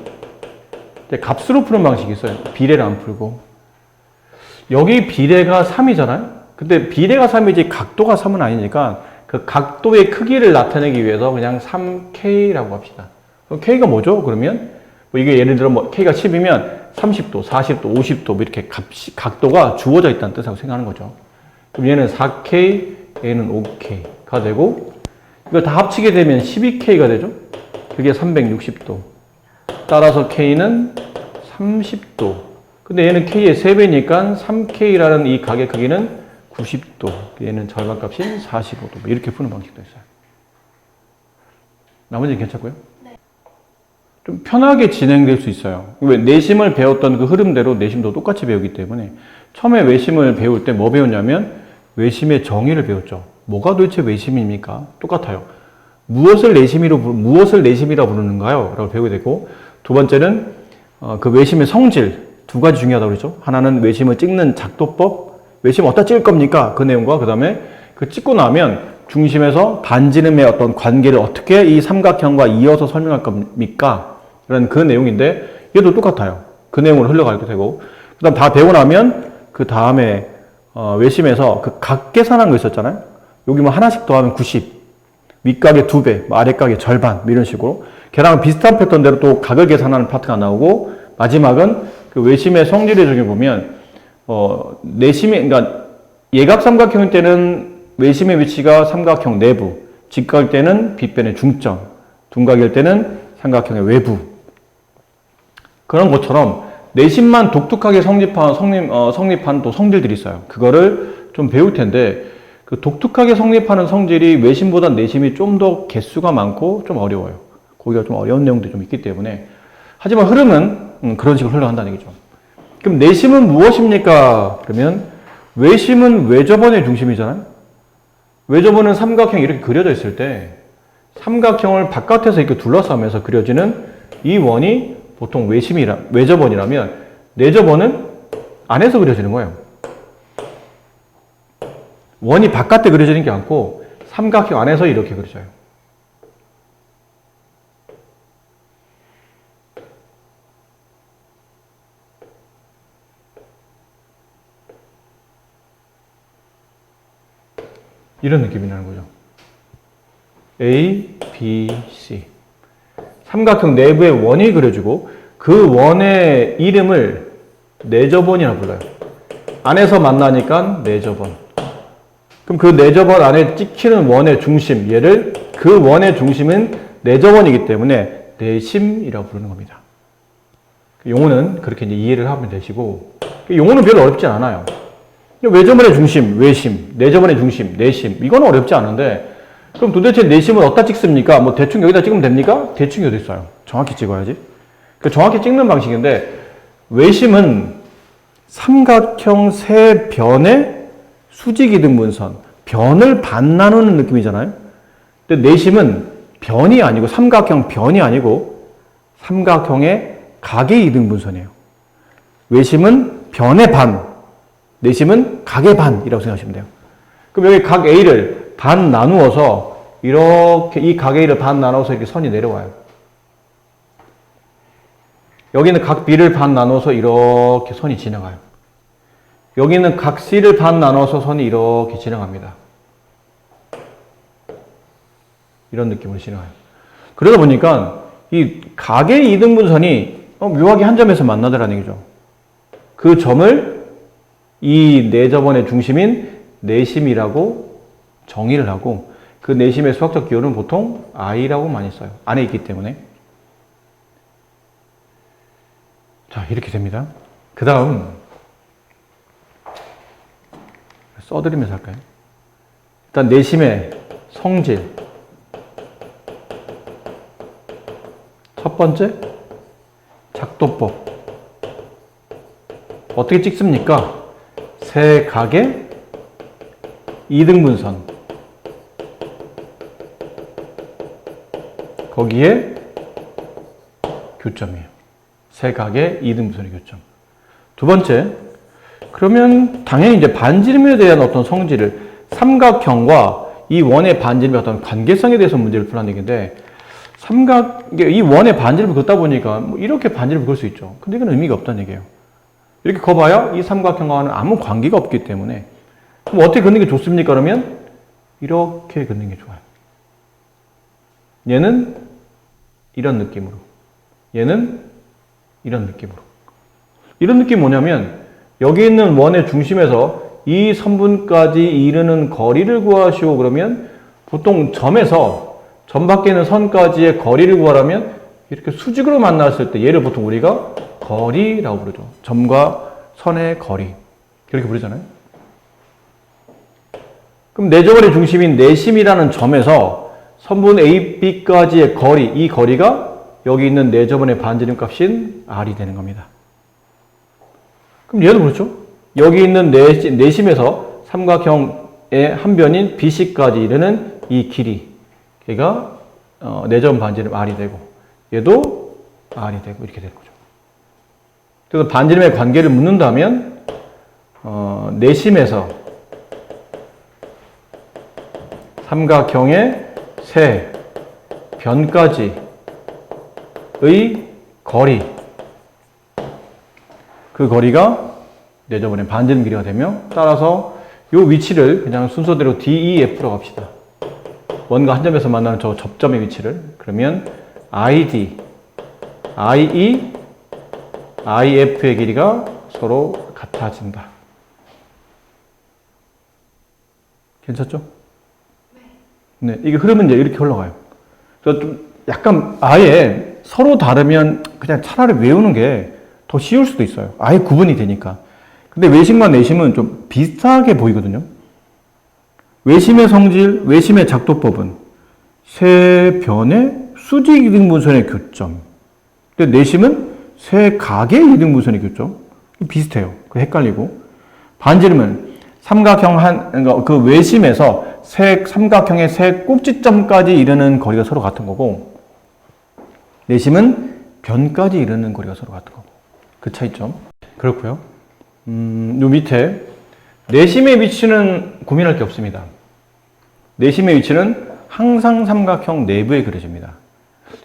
값으로 푸는 방식이 있어요. 비례를 안 풀고. 여기 비례가 3이잖아요? 근데 비례가 3이지 각도가 3은 아니니까 그 각도의 크기를 나타내기 위해서 그냥 3K라고 합시다. 그럼 K가 뭐죠? 그러면 뭐 이게 예를 들어 뭐 K가 10이면 30도, 40도, 50도 뭐 이렇게 각도가 주어져 있다는 뜻하고 생각하는 거죠. 그럼 얘는 4K, 얘는 5K가 되고 이걸 다 합치게 되면 12K가 되죠? 그게 360도. 따라서 K는 30도. 근데 얘는 K의 3배니까 3K라는 이 각의 크기는 90도. 얘는 절반값이 45도. 이렇게 푸는 방식도 있어요. 나머지는 괜찮고요. 네. 좀 편하게 진행될 수 있어요. 왜? 내심을 배웠던 그 흐름대로 내심도 똑같이 배우기 때문에 처음에 외심을 배울 때 뭐 배웠냐면 외심의 정의를 배웠죠. 뭐가 도대체 외심입니까? 똑같아요. 무엇을 내심이라 부르는가요? 라고 배우게 되고 두 번째는 그 외심의 성질 두 가지 중요하다고 그랬죠. 하나는 외심을 찍는 작도법, 외심 어디다 찍을 겁니까? 그 내용과 그 다음에 그 찍고 나면 중심에서 반지름의 어떤 관계를 어떻게 이 삼각형과 이어서 설명할 겁니까? 라는 그 내용인데 얘도 똑같아요. 그 내용으로 흘러가게 되고 그 다음 다 배우고 나면 그 다음에 외심에서 그 각 계산한 거 있었잖아요. 여기 뭐 하나씩 더하면 90, 윗각의 2배, 아랫각의 절반 이런 식으로 걔랑 비슷한 패턴대로 또 각을 계산하는 파트가 나오고 마지막은 그 외심의 성질의 적용 보면 그러니까 예각 삼각형일 때는 외심의 위치가 삼각형 내부, 직각일 때는 빗변의 중점, 둔각일 때는 삼각형의 외부. 그런 것처럼 내심만 독특하게 성립한 또 성질들이 있어요. 그거를 좀 배울 텐데 그 독특하게 성립하는 성질이 외심보다 내심이 좀 더 개수가 많고 좀 어려워요. 거기가 좀 어려운 내용도 좀 있기 때문에 하지만 흐름은 그런 식으로 흘러간다는 얘기죠. 그럼 내심은 무엇입니까? 그러면 외심은 외접원의 중심이잖아요. 외접원은 삼각형이 이렇게 그려져 있을 때 삼각형을 바깥에서 이렇게 둘러싸면서 그려지는 이 원이 보통 외접원이라면 내접원은 안에서 그려지는 거예요. 원이 바깥에 그려지는 게 아니고 삼각형 안에서 이렇게 그려져요. 이런 느낌이라는 거죠. A, B, C. 삼각형 내부에 원이 그려지고 그 원의 이름을 내저번이라고 불러요. 안에서 만나니까 내저번. 그럼 그 내저번 안에 찍히는 원의 중심, 얘를 그 원의 중심은 내저번이기 때문에 내심이라고 부르는 겁니다. 용어는 그렇게 이제 이해를 하면 되시고, 용어는 별로 어렵지 않아요. 외저번의 중심, 외심, 내저번의 중심, 내심, 이건 어렵지 않은데, 그럼 도대체 내심을 어디다 찍습니까? 뭐 대충 여기다 찍으면 됩니까? 대충 어디 있어요? 정확히 찍어야지. 그 정확히 찍는 방식인데, 외심은 삼각형 세 변의 수직이등분선, 변을 반 나누는 느낌이잖아요. 근데 내심은 변이 아니고, 삼각형 변이 아니고, 삼각형의 각의 이등분선이에요. 외심은 변의 반, 내심은 각의 반이라고 생각하시면 돼요. 그럼 여기 각 A를 반 나누어서 이렇게 이 각 A를 반 나눠서 이렇게 선이 내려와요. 여기는 각 B를 반 나눠서 이렇게 선이 지나가요. 여기는 각 C를 반 나눠서 선이 이렇게 지나갑니다. 이런 느낌으로 지나가요. 그러다 보니까 이 각의 이등분선이 묘하게 한 점에서 만나더라는 얘기죠. 그 점을 이 내저번의 중심인 내심이라고 정의를 하고 그 내심의 수학적 기호는 보통 I라고 많이 써요. 안에 있기 때문에. 자, 이렇게 됩니다. 그 다음 써드리면서 할까요? 일단 내심의 성질. 첫 번째, 작도법. 어떻게 찍습니까? 세 각의 이등분선. 거기에 교점이에요. 세 각의 이등분선의 교점. 두 번째, 그러면 당연히 이제 반지름에 대한 어떤 성질을 삼각형과 이 원의 반지름의 어떤 관계성에 대해서 문제를 풀어낸 얘기인데 이 원의 반지름을 긋다 보니까 뭐 이렇게 반지름을 그을 수 있죠. 근데 이건 의미가 없다는 얘기예요. 이렇게 그어봐야 이 삼각형과는 아무 관계가 없기 때문에 그럼 어떻게 긋는 게 좋습니까? 그러면 이렇게 긋는 게 좋아요. 얘는 이런 느낌으로, 얘는 이런 느낌으로. 이런 느낌이 뭐냐면 여기 있는 원의 중심에서 이 선분까지 이르는 거리를 구하시오. 그러면 보통 점에서 점 밖에 있는 선까지의 거리를 구하려면 이렇게 수직으로 만났을 때 얘를 보통 우리가 거리라고 부르죠. 점과 선의 거리. 그렇게 부르잖아요. 그럼 내저번의 중심인 내심이라는 점에서 선분 AB까지의 거리, 이 거리가 여기 있는 내저번의 반지름 값인 R이 되는 겁니다. 그럼 얘도 그렇죠. 여기 있는 내심에서 삼각형의 한 변인 BC까지 이르는 이 길이, 얘가 내저번 반지름 R이 되고 얘도 R이 되고 이렇게 되는 거죠. 그래서 반지름의 관계를 묻는다면 내심에서 삼각형의 세 변까지의 거리, 그 거리가 내저번의 반지름 길이가 되며 따라서 이 위치를 그냥 순서대로 DEF로 합시다. 원과 한 점에서 만나는 저 접점의 위치를. 그러면 ID, IE, IF의 길이가 서로 같아진다. 괜찮죠? 네, 이게 흐름은 이제 이렇게 흘러가요. 그래서 좀 약간 아예 서로 다르면 그냥 차라리 외우는 게 더 쉬울 수도 있어요. 아예 구분이 되니까. 근데 외심과 내심은 좀 비슷하게 보이거든요. 외심의 성질, 외심의 작도법은 세 변의 수직 이등분선의 교점. 근데 내심은 세 각의 이등분선의 교점. 비슷해요. 헷갈리고. 반지름은 삼각형 그러니까 그 외심에서 삼각형의 세 꼭지점까지 이르는 거리가 서로 같은 거고, 내심은 변까지 이르는 거리가 서로 같은 거고. 그 차이점. 그렇고요. 요 밑에 내심의 위치는 고민할 게 없습니다. 내심의 위치는 항상 삼각형 내부에 그려집니다.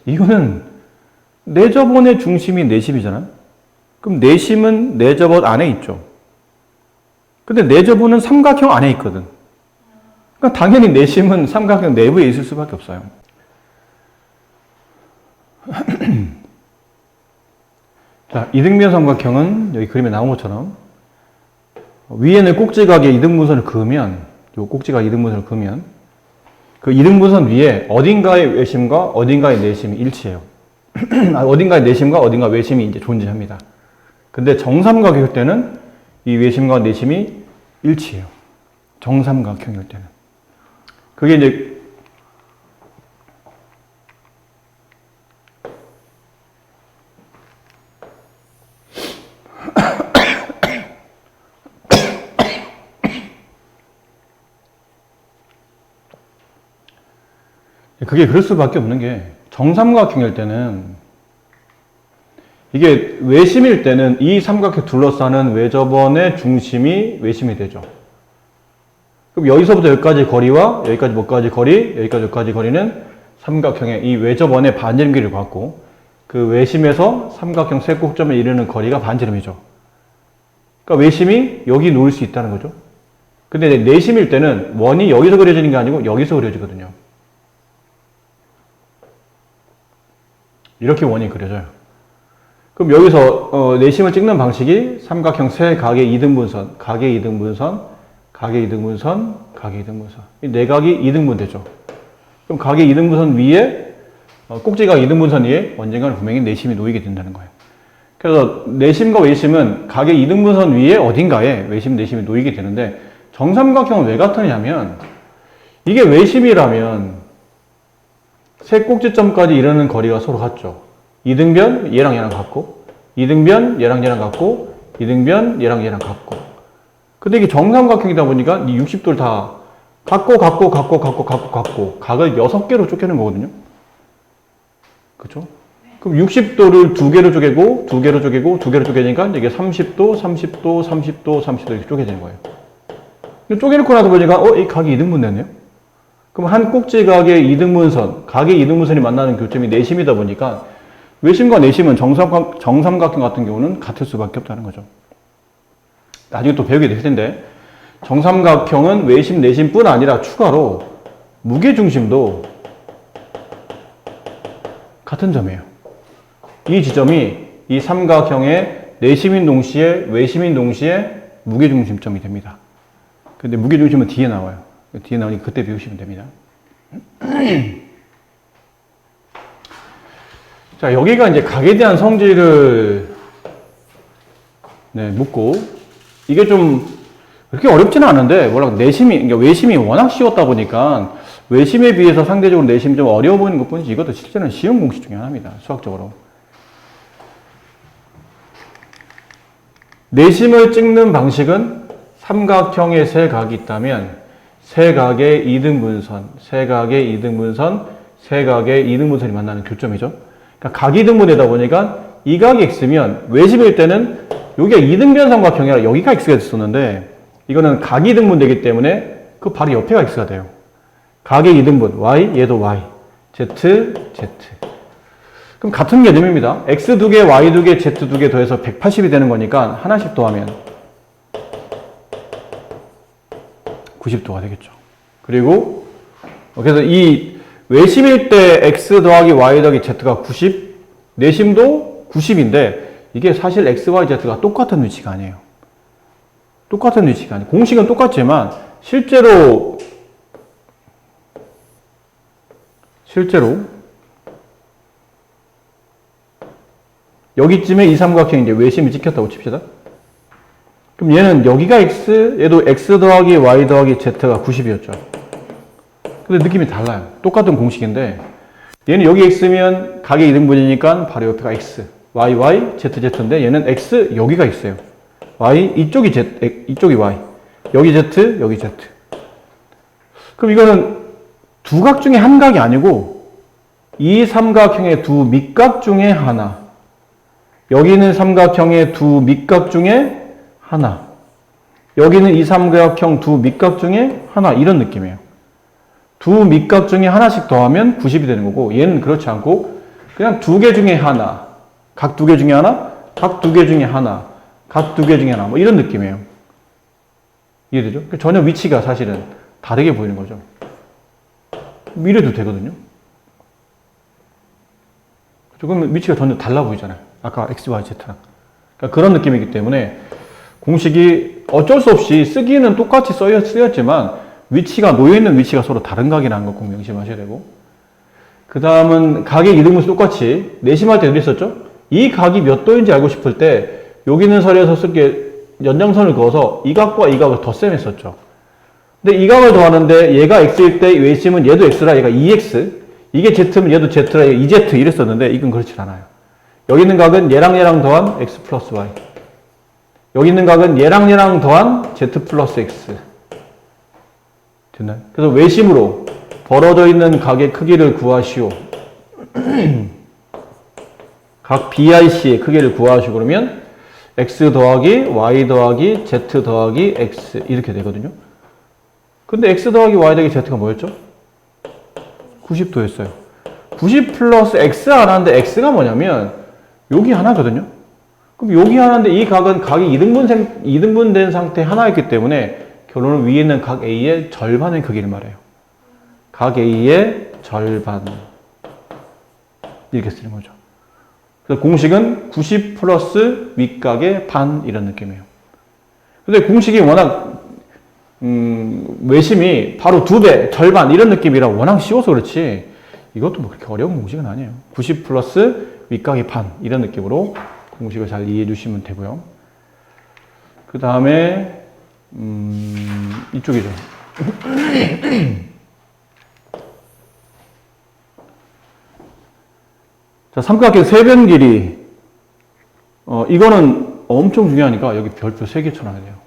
이거는 내저번의 중심이 내심이잖아요. 그럼 내심은 내저번 안에 있죠. 근데 내저번은 삼각형 안에 있거든. 그러니까 당연히 내심은 삼각형 내부에 있을 수밖에 없어요. 자, 이등변 삼각형은 여기 그림에 나온 것처럼 위에는 꼭지각에 이등분선을 그으면, 요 꼭지각 이등분선을 그으면 그 이등분선 위에 어딘가의 외심과 어딘가의 내심이 일치해요. 어딘가의 내심과 어딘가 외심이 이제 존재합니다. 근데 정삼각형일 때는 이 외심과 내심이 일치해요. 정삼각형일 때는. 그게 이제 그게 그럴 수밖에 없는 게 정삼각형일 때는 이게 외심일 때는 이 삼각형 둘러싸는 외접원의 중심이 외심이 되죠. 그럼 여기서부터 여기까지 거리와 여기까지 뭐까지 거리, 여기까지 여기까지 거리는 삼각형의 이 외접원의 반지름길을 갖고 그 외심에서 삼각형 세 꼭점에 이르는 거리가 반지름이죠. 그러니까 외심이 여기 놓을 수 있다는 거죠. 근데 내심일 때는 원이 여기서 그려지는 게 아니고 여기서 그려지거든요. 이렇게 원이 그려져요. 그럼 여기서 내심을 찍는 방식이 삼각형 세 각의 이등분선, 각의 이등분선, 각의 이등분선, 각의 이등분선. 이 네 각이 이등분 되죠. 그럼 각의 이등분선 위에 꼭지각 이등분선 위에 언젠가는 분명히 내심이 놓이게 된다는 거예요. 그래서 내심과 외심은 각의 이등분선 위에 어딘가에 외심, 내심이 놓이게 되는데 정삼각형은 왜 같으냐면 이게 외심이라면 세 꼭지점까지 이르는 거리가 서로 같죠. 이등변 얘랑 얘랑 같고, 이등변 얘랑 얘랑 같고, 이등변 얘랑 얘랑 같고. 근데 이게 정삼각형이다 보니까 이 60도를 다 같고 각을 6개로 쪼개는 거거든요. 그렇죠? 그럼 60도를 2개로 쪼개고 2개로 쪼개고 2개로 쪼개니까 이게 30도, 30도, 30도, 30도 이렇게 쪼개지는 거예요. 쪼개놓고 나서 보니까 이 각이 이등분 됐네요. 그럼 한 꼭지각의 이등분선, 각의 이등분선이 만나는 교점이 내심이다 보니까 외심과 내심은 정삼각형 같은 경우는 같을 수밖에 없다는 거죠. 나중에 또 배우게 될 텐데 정삼각형은 외심, 내심뿐 아니라 추가로 무게중심도 같은 점이에요. 이 지점이 이 삼각형의 내심인 동시에 외심인 동시에 무게중심점이 됩니다. 근데 무게중심은 뒤에 나와요. 뒤에 나오니까 그때 배우시면 됩니다. 자, 여기가 이제 각에 대한 성질을 묻고 이게 좀 그렇게 어렵지는 않은데 그러니까 외심이 워낙 쉬웠다 보니까 외심에 비해서 상대적으로 내심이 좀 어려워 보이는 것 뿐이지 이것도 실제는 쉬운 공식 중에 하나입니다. 수학적으로. 내심을 찍는 방식은 삼각형의 세 각이 있다면 세 각의 이등분선, 세 각의 이등분선, 세 각의 이등분선이 만나는 교점이죠. 그러니까 각 이등분되다 보니까 이 각이 x면 외심일 때는 여기가 이등변 삼각형이 아니라 여기가 x가 됐었는데 이거는 각 이등분 되기 때문에 그 바로 옆에가 x가 돼요. 각의 이등분, y, 얘도 y, z, z. 그럼 같은 개념입니다. x 2개, y 2개, z 2개 더해서 180이 되는 거니까 하나씩 더하면 90도가 되겠죠. 그리고 그래서 이 외심일 때 x 더하기 y 더하기 z가 90, 내심도 90인데 이게 사실 x, y, z가 똑같은 위치가 아니에요. 똑같은 위치가 아니에요. 공식은 똑같지만 실제로 여기쯤에 이 삼각형이 이제 외심이 찍혔다고 칩시다. 그럼 얘는 여기가 x, 얘도 x 더하기 y 더하기 z가 90이었죠. 근데 느낌이 달라요. 똑같은 공식인데 얘는 여기 x면 각의 이등분이니까 바로 옆에가 x, y, y, z, z인데 얘는 x 여기가 있어요. y 이쪽이 z, 이쪽이 y, 여기 z, 여기 z. 그럼 이거는 두 각 중에 한 각이 아니고 이 삼각형의 두 밑각 중에 하나. 여기는 삼각형의 두 밑각 중에 하나. 여기는 이 삼각형 두 밑각 중에 하나. 이런 느낌이에요. 두 밑각 중에 하나씩 더하면 90이 되는 거고 얘는 그렇지 않고 그냥 두 개 중에 하나. 각 두 개 중에 하나. 각 두 개 중에 하나. 각 두 개 중에 하나. 뭐 이런 느낌이에요. 이해되죠? 전혀 위치가 사실은 다르게 보이는 거죠. 이래도 되거든요. 그러면 위치가 전혀 달라 보이잖아요. 아까 x, y, z랑. 그러니까 그런 느낌이기 때문에 공식이 어쩔 수 없이 쓰기는 똑같이 쓰였지만 위치가 놓여있는 위치가 서로 다른 각이라는 거 꼭 명심하셔야 되고, 그 다음은 각의 이름은 똑같이 내심할 때 그랬었죠? 이 각이 몇 도인지 알고 싶을 때 여기 있는 선에서 쓸게 연장선을 그어서 이 각과 이 각을 덧셈했었죠. 근데 이 각을 더하는데 얘가 x일 때 외심은 얘도 x라 얘가 2x, 이게 z면 얘도 z라 얘가 2z 이랬었는데 이건 그렇지 않아요. 여기 있는 각은 얘랑 더한 x 플러스 y, 여기 있는 각은 얘랑 더한 z 플러스 x. 됐나요? 그래서 외심으로 벌어져 있는 각의 크기를 구하시오. 각 BIC의 크기를 구하시오. 그러면 x 더하기 y 더하기 z 더하기 x 이렇게 되거든요. 근데 x 더하기 y 더하기 z가 뭐였죠? 90도였어요. 90 플러스 x 하나인데 x가 뭐냐면 여기 하나거든요. 그럼 여기 하나인데 이 각은 각이 2등분된 상태 하나였기 때문에 결론은 위에 있는 각 A의 절반의 크기를 말해요. 각 A의 절반. 이렇게 쓰는 거죠. 그래서 공식은 90 플러스 윗각의 반 이런 느낌이에요. 근데 공식이 워낙 외심이 바로 2배, 절반 이런 느낌이라 워낙 쉬워서 그렇지 이것도 뭐 그렇게 어려운 공식은 아니에요. 90 플러스 윗각의 반 이런 느낌으로 공식을 잘 이해해 주시면 되고요. 그 다음에 이쪽이죠. 자, 삼각형 세변 길이. 이거는 엄청 중요하니까 여기 별표 3개 쳐놔야 돼요.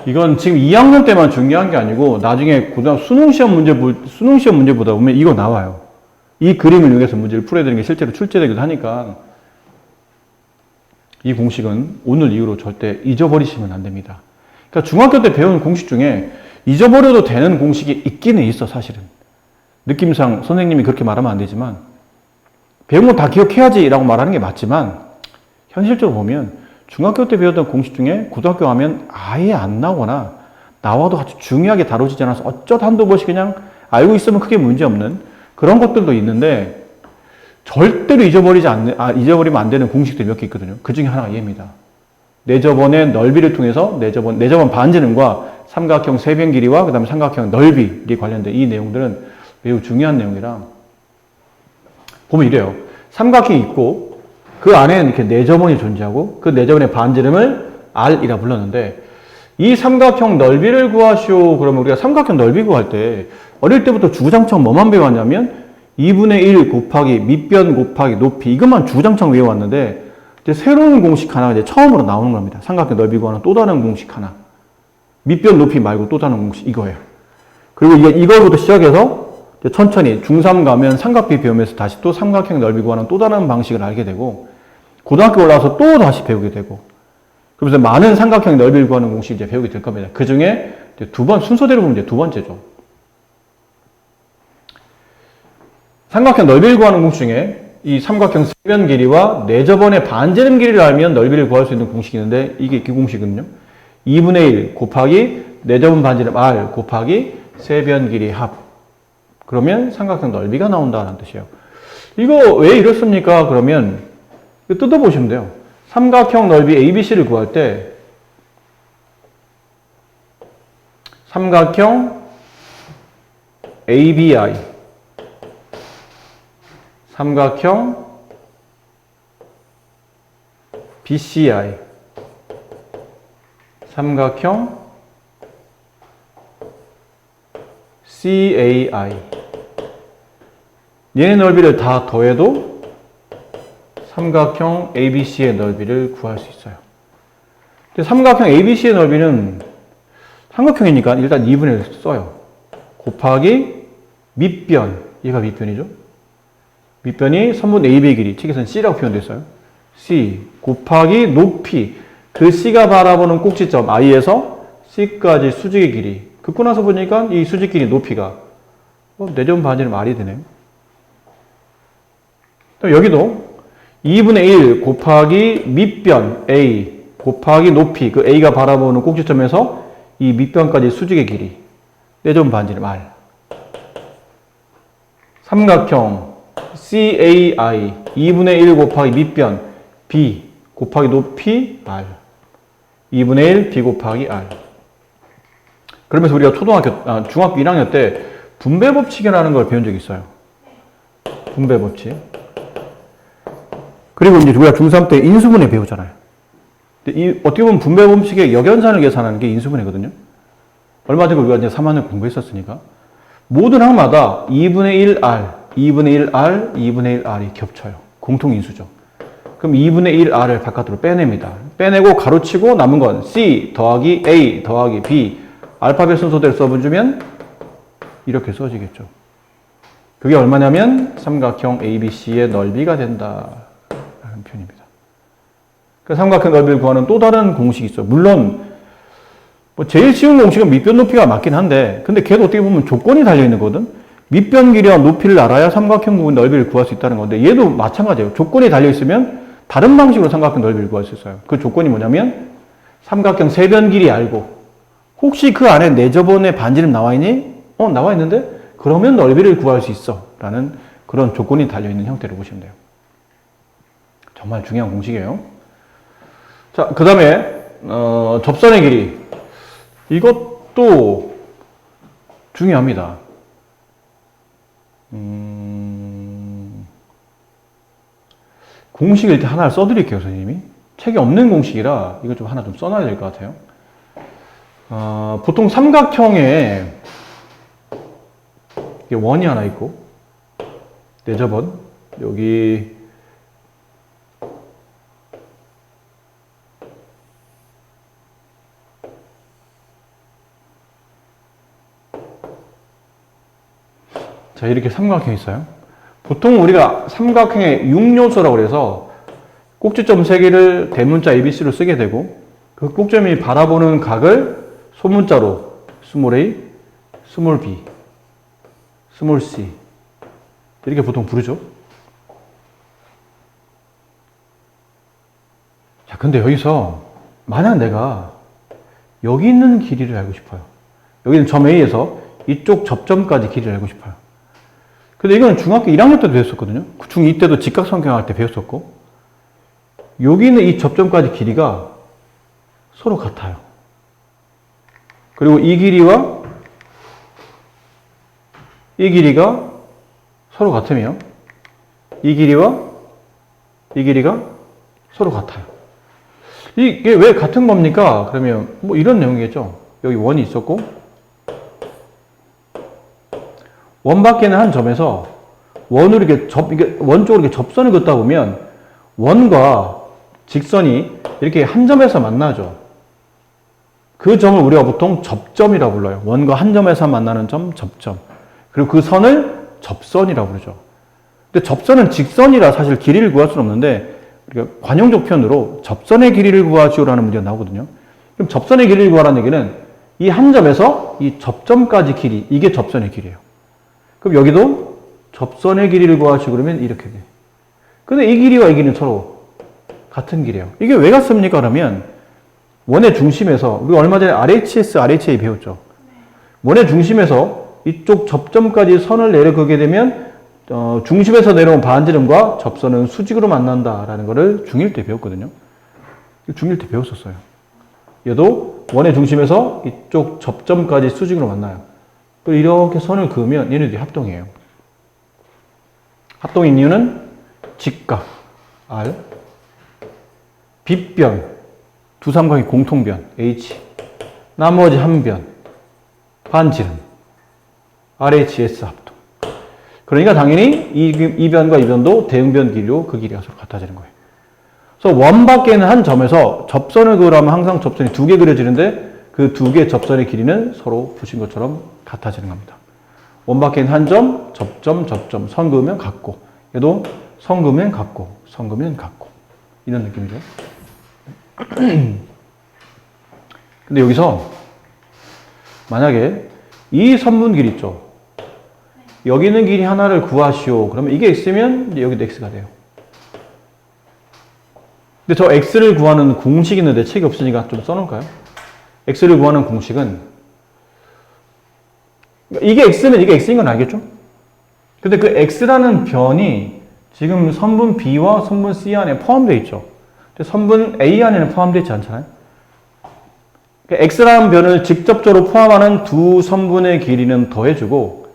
이건 지금 2학년 때만 중요한 게 아니고 나중에 고등학교 수능시험 문제 보다 보면 이거 나와요. 이 그림을 이용해서 문제를 풀어야 되는 게 실제로 출제되기도 하니까 이 공식은 오늘 이후로 절대 잊어버리시면 안 됩니다. 그러니까 중학교 때 배우는 공식 중에 잊어버려도 되는 공식이 있기는 있어, 사실은. 느낌상 선생님이 그렇게 말하면 안 되지만 배운 거 다 기억해야지 라고 말하는 게 맞지만 현실적으로 보면 중학교 때 배웠던 공식 중에 고등학교 가면 아예 안 나오거나 나와도 아주 중요하게 다뤄지지 않아서 어쩌다 한두 번씩 그냥 알고 있으면 크게 문제없는 그런 것들도 있는데 절대로 잊어버리면 안 되는 공식들이 몇 개 있거든요. 그 중에 하나가 얘입니다. 내저번의 넓이를 통해서 내저번 반지름과 삼각형 세변 길이와 그 다음에 삼각형 넓이에 관련된 이 내용들은 매우 중요한 내용이라 보면 이래요. 삼각형이 있고 그 안에 이렇게 내저번이 존재하고 그 내저번의 반지름을 R이라 불렀는데 이 삼각형 넓이를 구하시오. 그러면 우리가 삼각형 넓이 구할 때 어릴 때부터 주구장창 뭐만 배워왔냐면 2분의 1 곱하기 밑변 곱하기 높이 이것만 주구장창 외워왔는데 이제 새로운 공식 하나가 이제 처음으로 나오는 겁니다. 삼각형 넓이 구하는 또 다른 공식 하나. 밑변 높이 말고 또 다른 공식 이거예요. 그리고 이거부터 시작해서 천천히 중3 가면 삼각비 배우면서 다시 또 삼각형 넓이 구하는 또 다른 방식을 알게 되고 고등학교 올라와서 또 다시 배우게 되고 그러면서 많은 삼각형 넓이를 구하는 공식을 이제 배우게 될 겁니다. 그 중에 순서대로 보면 이제 두 번째죠. 삼각형 넓이를 구하는 공식 중에 이 삼각형 세변 길이와 내저번의 반지름 길이를 알면 넓이를 구할 수 있는 공식이 있는데 이게 그 공식은요. 2분의 1 곱하기 내저번 반지름 R 곱하기 세변 길이 합. 그러면 삼각형 넓이가 나온다는 뜻이에요. 이거 왜 이렇습니까? 그러면 뜯어보시면 돼요. 삼각형 넓이 ABC를 구할 때 삼각형 ABI 삼각형 BCI 삼각형 CAI 얘네 넓이를 다 더해도 삼각형 ABC의 넓이를 구할 수 있어요. 근데 삼각형 ABC의 넓이는 삼각형이니까 일단 2분의 1 써요. 곱하기 밑변, 얘가 밑변이죠. 밑변이 선분 AB의 길이, 책에서는 C라고 표현되어 있어요. C 곱하기 높이, 그 C가 바라보는 꼭지점 I에서 C까지 수직의 길이. 긋고 나서 보니까 이 수직 길이 높이가 내저번 반지름 R이 되네요. 여기도 2분의 1 곱하기 밑변 A 곱하기 높이, 그 A가 바라보는 꼭지점에서 이 밑변까지 수직의 길이. 내전 반지름 R. 삼각형 CAI 2분의 1 곱하기 밑변 B 곱하기 높이 R. 2분의 1 B 곱하기 R. 그러면서 우리가 중학교 1학년 때 분배 법칙이라는 걸 배운 적이 있어요. 분배 법칙. 그리고 이제 우리가 중3 때 인수분해 배우잖아요. 근데 어떻게 보면 분배 법칙의 역연산을 계산하는 게 인수분해거든요. 얼마 전에 우리가 이제 3학년 공부했었으니까. 모든 항마다 2분의 1 R, 2분의 1 R, 2분의 1 R이 겹쳐요. 공통 인수죠. 그럼 2분의 1 R을 바깥으로 빼냅니다. 빼내고 가로치고 남은 건 C 더하기 A 더하기 B. 알파벳 순서대로 써주면 이렇게 써지겠죠. 그게 얼마냐면 삼각형 ABC의 넓이가 된다라는 표현입니다. 그 삼각형 넓이를 구하는 또 다른 공식이 있어요. 물론 뭐 제일 쉬운 공식은 밑변 높이가 맞긴 한데, 근데 걔도 어떻게 보면 조건이 달려 있는 거거든. 밑변 길이와 높이를 알아야 삼각형 부분 넓이를 구할 수 있다는 건데, 얘도 마찬가지예요. 조건이 달려 있으면 다른 방식으로 삼각형 넓이를 구할 수 있어요. 그 조건이 뭐냐면 삼각형 세변 길이 알고, 혹시 그 안에 내 저번에 반지름 나와 있니? 나와 있는데? 그러면 넓이를 구할 수 있어. 라는 그런 조건이 달려있는 형태로 보시면 돼요. 정말 중요한 공식이에요. 자, 그 다음에, 접선의 길이. 이것도 중요합니다. 공식을 일단 하나를 써드릴게요, 선생님이. 책에 없는 공식이라 이거 좀 하나 좀 써놔야 될 것 같아요. 보통 삼각형에 원이 하나 있고, 내접원, 여기 자, 이렇게 삼각형이 있어요. 보통 우리가 삼각형의 6요소라고 그래서 꼭지점 3개를 대문자 ABC로 쓰게 되고, 그 꼭점이 바라보는 각을 소문자로 스몰 a, 스몰 b, 스몰 c 이렇게 보통 부르죠. 자, 근데 여기서 만약 내가 여기 있는 길이를 알고 싶어요. 여기는 점 A에서 이쪽 접점까지 길이를 알고 싶어요. 근데 이거는 중학교 1학년 때도 배웠었거든요. 중2 때도 직각삼각형 할 때 배웠었고, 여기 있는 이 접점까지 길이가 서로 같아요. 그리고 이 길이와 이 길이가 서로 같으며 이 길이와 이 길이가 서로 같아요. 이게 왜 같은 겁니까? 그러면 뭐 이런 내용이겠죠. 여기 원이 있었고, 원 밖에는 한 점에서 원으로 이게 원 쪽으로 이렇게 접선을 긋다 보면 원과 직선이 이렇게 한 점에서 만나죠. 그 점을 우리가 보통 접점이라고 불러요. 원과 한 점에서 만나는 점, 접점. 그리고 그 선을 접선이라고 부르죠. 근데 접선은 직선이라 사실 길이를 구할 수는 없는데, 우리가 관용적 표현으로 접선의 길이를 구하시오라는 문제가 나오거든요. 그럼 접선의 길이를 구하라는 얘기는 이 한 점에서 이 접점까지 길이, 이게 접선의 길이에요. 그럼 여기도 접선의 길이를 구하시오 그러면 이렇게 돼. 근데 이 길이와 이 길이는 서로 같은 길이에요. 이게 왜 같습니까? 그러면 원의 중심에서, 우리가 얼마 전에 RHS, RHA 배웠죠. 원의 중심에서 이쪽 접점까지 선을 내려가게 되면 중심에서 내려온 반지름과 접선은 수직으로 만난다라는 것을 중1 때 배웠거든요. 중1 때 배웠었어요. 얘도 원의 중심에서 이쪽 접점까지 수직으로 만나요. 그리고 이렇게 선을 그으면 얘네들이 합동이에요. 합동인 이유는 직각, R, 빗변, 두 삼각의 공통변, H, 나머지 한 변, 반지름, RHS 합동. 그러니까 당연히 이 변과 이 변도 대응변 길이로 그 길이가 서로 같아지는 거예요. 그래서 원 밖에는 한 점에서 접선을 그으라면 항상 접선이 2개 그려지는데, 그 2개 접선의 길이는 서로 보신 것처럼 같아지는 겁니다. 원 밖에는 한 점, 접점, 접점, 선 그으면 같고, 얘도 선 그으면 같고, 선 그으면 같고, 이런 느낌이죠. 근데 여기서 만약에 이 선분 길이 있죠. 여기 있는 길이 하나를 구하시오. 그러면 이게 x면 여기도 x가 돼요. 근데 저 x를 구하는 공식이 있는데 책이 없으니까 좀 써놓을까요? x를 구하는 공식은 이게 x면 이게 x인 건 알겠죠? 근데 그 x라는 변이 지금 선분 b와 선분 c 안에 포함되어 있죠. 근데 선분 a 안에는 포함되어 있지 않잖아요. x라는 변을 직접적으로 포함하는 두 선분의 길이는 더해주고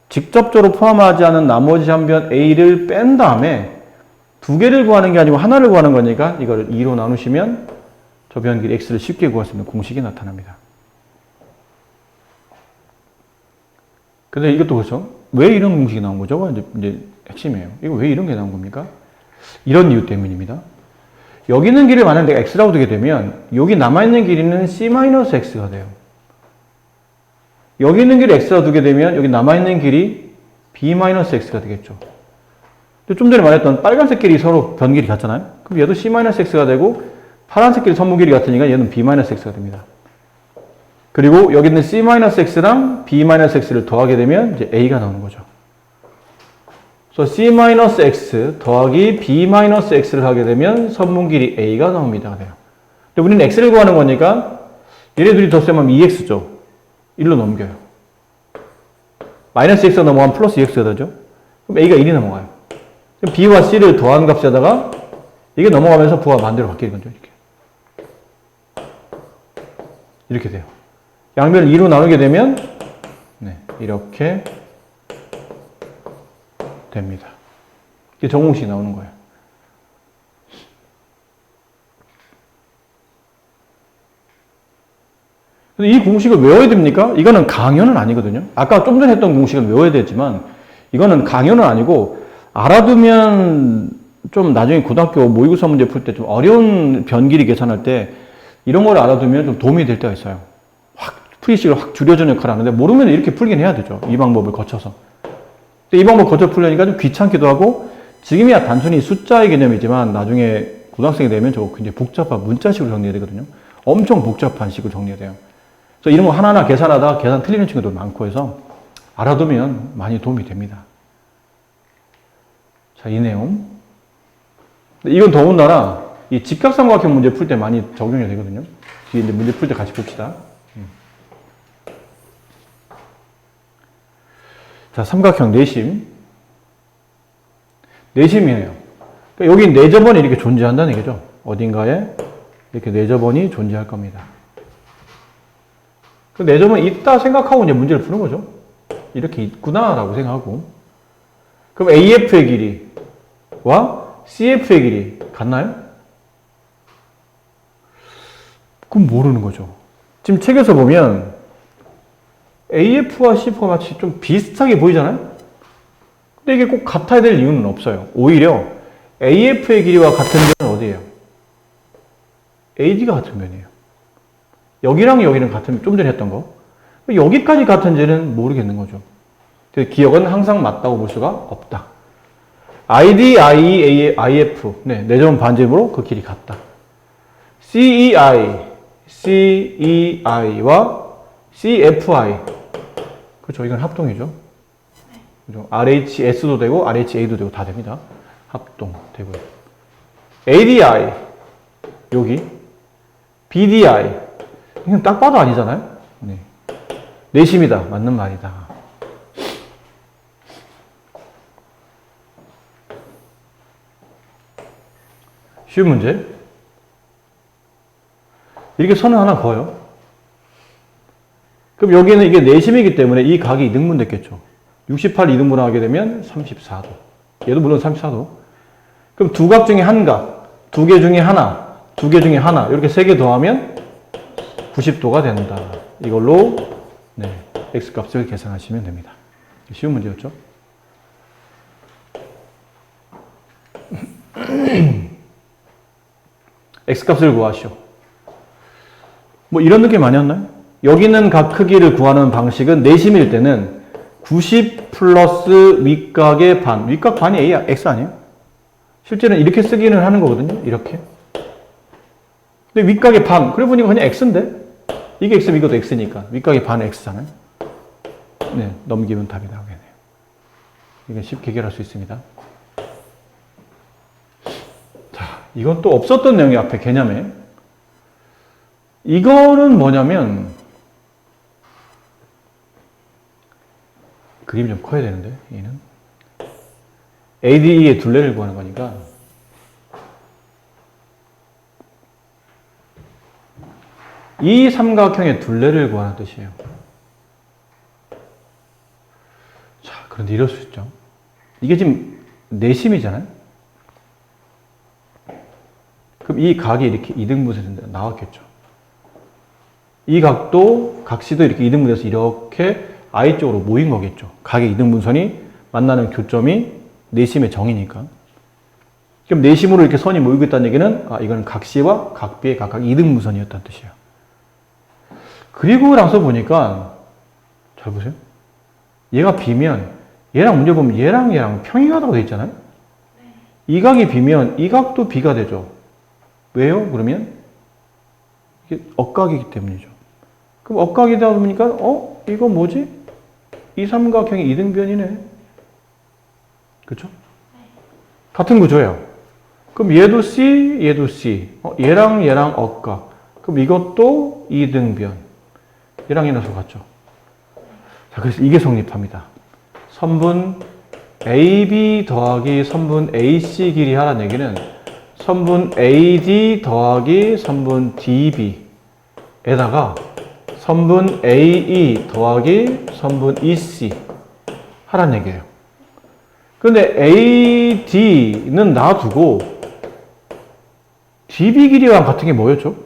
직접적으로 포함하지 않은 나머지 한 변 a를 뺀 다음에 두 개를 구하는 게 아니고 하나를 구하는 거니까 이걸 2로 나누시면 저 변 길이 x를 쉽게 구할 수 있는 공식이 나타납니다. 근데 이것도 그렇죠. 왜 이런 공식이 나온 거죠? 이제 핵심이에요. 이거 왜 이런 게 나온 겁니까? 이런 이유 때문입니다. 여기 있는 길을 만약 내가 x라고 두게 되면 여기 남아있는 길이는 c-x가 돼요. 여기 있는 길을 x라고 두게 되면 여기 남아있는 길이 b-x가 되겠죠. 좀 전에 말했던 빨간색 길이 서로 변길이 같잖아요. 그럼 얘도 c-x가 되고 파란색 길이 선분 길이 같으니까 얘는 b-x가 됩니다. 그리고 여기 있는 c-x랑 b-x를 더하게 되면 이제 a가 나오는 거죠. 그래서 c-x 더하기 b-x를 하게 되면 선분 길이 a가 나옵니다. 돼요. 근데 우리는 x를 구하는 거니까 얘네 둘이 덧셈하면 2x죠. 1로 넘겨요. 마이너스 x가 넘어가면 플러스 2x가 되죠. 그럼 a가 1이 넘어가요. 그럼 b와 c를 더한 값에다가 이게 넘어가면서 부하 반대로 바뀌는 거죠. 이렇게 돼요. 양변을 2로 나누게 되면 네, 이렇게 됩니다. 이게 정공식이 나오는 거예요. 근데 이 공식을 외워야 됩니까? 이거는 강연은 아니거든요. 아까 좀 전에 했던 공식은 외워야 되지만 이거는 강연은 아니고 알아두면 좀 나중에 고등학교 모의고사 문제 풀 때 좀 어려운 변길이 계산할 때 이런 걸 알아두면 좀 도움이 될 때가 있어요. 풀이식을 확 줄여주는 역할을 하는데 모르면 이렇게 풀긴 해야 되죠. 이 방법을 거쳐서. 근데 이 방법 거쳐 풀려니까 좀 귀찮기도 하고 지금이야 단순히 숫자의 개념이지만 나중에 고등학생이 되면 저거 굉장히 복잡한 문자식으로 정리해야 되거든요. 엄청 복잡한 식으로 정리해야 돼요. 그래서 이런 거 하나하나 계산하다 계산 틀리는 친구들 많고 해서 알아두면 많이 도움이 됩니다. 자, 이 내용. 이건 더군다나 이 직각삼각형 문제 풀 때 많이 적용이 되거든요. 뒤에 이제 문제 풀 때 같이 봅시다. 자, 삼각형 내심. 내심이에요. 그러니까 여기 내저번이 이렇게 존재한다는 얘기죠. 어딘가에 이렇게 내저번이 존재할 겁니다. 그 내저번이 있다 생각하고 이제 문제를 푸는 거죠. 이렇게 있구나라고 생각하고. 그럼 AF의 길이와 CF의 길이 같나요? 그럼 모르는 거죠. 지금 책에서 보면 AF와 CF가 마치 좀 비슷하게 보이잖아요? 근데 이게 꼭 같아야 될 이유는 없어요. 오히려 AF의 길이와 같은 변은 어디예요? AD가 같은 변이에요. 여기랑 여기는 같은, 좀 전에 했던 거. 여기까지 같은지는 모르겠는 거죠. 기억은 항상 맞다고 볼 수가 없다. ID, IE, IF. 네, 내점 반지름으로 그 길이 같다. CEI, CEI와 CFI. 그렇죠. 이건 합동이죠. 그죠? RHS도 되고, RHA도 되고, 다 됩니다. 합동 되고요. ADI, 여기. BDI. 이건 딱 봐도 아니잖아요? 네. 내심이다. 맞는 말이다. 쉬운 문제. 이렇게 선을 하나 그어요. 그럼 여기는 이게 내심이기 때문에 이 각이 이등분 됐겠죠. 68 이등분 하게 되면 34도. 얘도 물론 34도. 그럼 두 각 중에 한 각, 두 개 중에 하나, 두 개 중에 하나, 이렇게 세 개 더하면 90도가 된다. 이걸로 네, x값을 계산하시면 됩니다. 쉬운 문제였죠. x값을 구하시오. 뭐 이런 느낌 아니었나요? 여기 있는 각 크기를 구하는 방식은 내심일 때는 90 플러스 윗각의 반. 윗각 반이 a, x 아니에요? 실제는 이렇게 쓰기는 하는 거거든요. 이렇게. 근데 윗각의 반. 그래 보니까 그냥 x인데? 이게 x면 이것도 x니까. 윗각의 반은 x잖아요. 네, 넘기면 답이 나오겠네요. 이건 쉽게 해결할 수 있습니다. 자, 이건 또 없었던 내용이 앞에 개념에. 이거는 뭐냐면 그림이 좀 커야 되는데 얘는 ADE의 둘레를 구하는 거니까 이 삼각형의 둘레를 구하는 뜻이에요. 자, 그런데 이럴 수 있죠. 이게 지금 내심이잖아요. 그럼 이 각이 이렇게 이등분선이 나왔겠죠. 이 각도, 각시도 이렇게 이등분해서 이렇게 I 쪽으로 모인 거겠죠. 각의 이등분선이 만나는 교점이 내심의 정이니까. 그럼 내심으로 이렇게 선이 모이고 있다는 얘기는 이거는 각시와 각비의 각각 이등분선이었다는 뜻이에요. 그리고 나서 보니까 잘 보세요. 얘가 비면 얘랑 문제 보면 얘랑 평행하다고 되어 있잖아요. 이 각이 비면 이 각도 비가 되죠. 왜요? 그러면 이게 억각이기 때문이죠. 그럼 억각이다 보니까 이거 뭐지? 이 삼각형의 이등변이네. 그렇죠? 같은 구조예요. 그럼 얘도 C, 얘도 C. 얘랑 억각. 그럼 이것도 이등변. 얘랑 얘랑 같죠. 자, 그래서 이게 성립합니다. 선분 AB 더하기 선분 AC 길이 하라는 얘기는 선분 AD 더하기 선분 DB에다가 선분 AE 더하기 선분 EC 하라는 얘기예요. 그런데 AD는 놔두고 DB 길이와 같은 게 뭐였죠?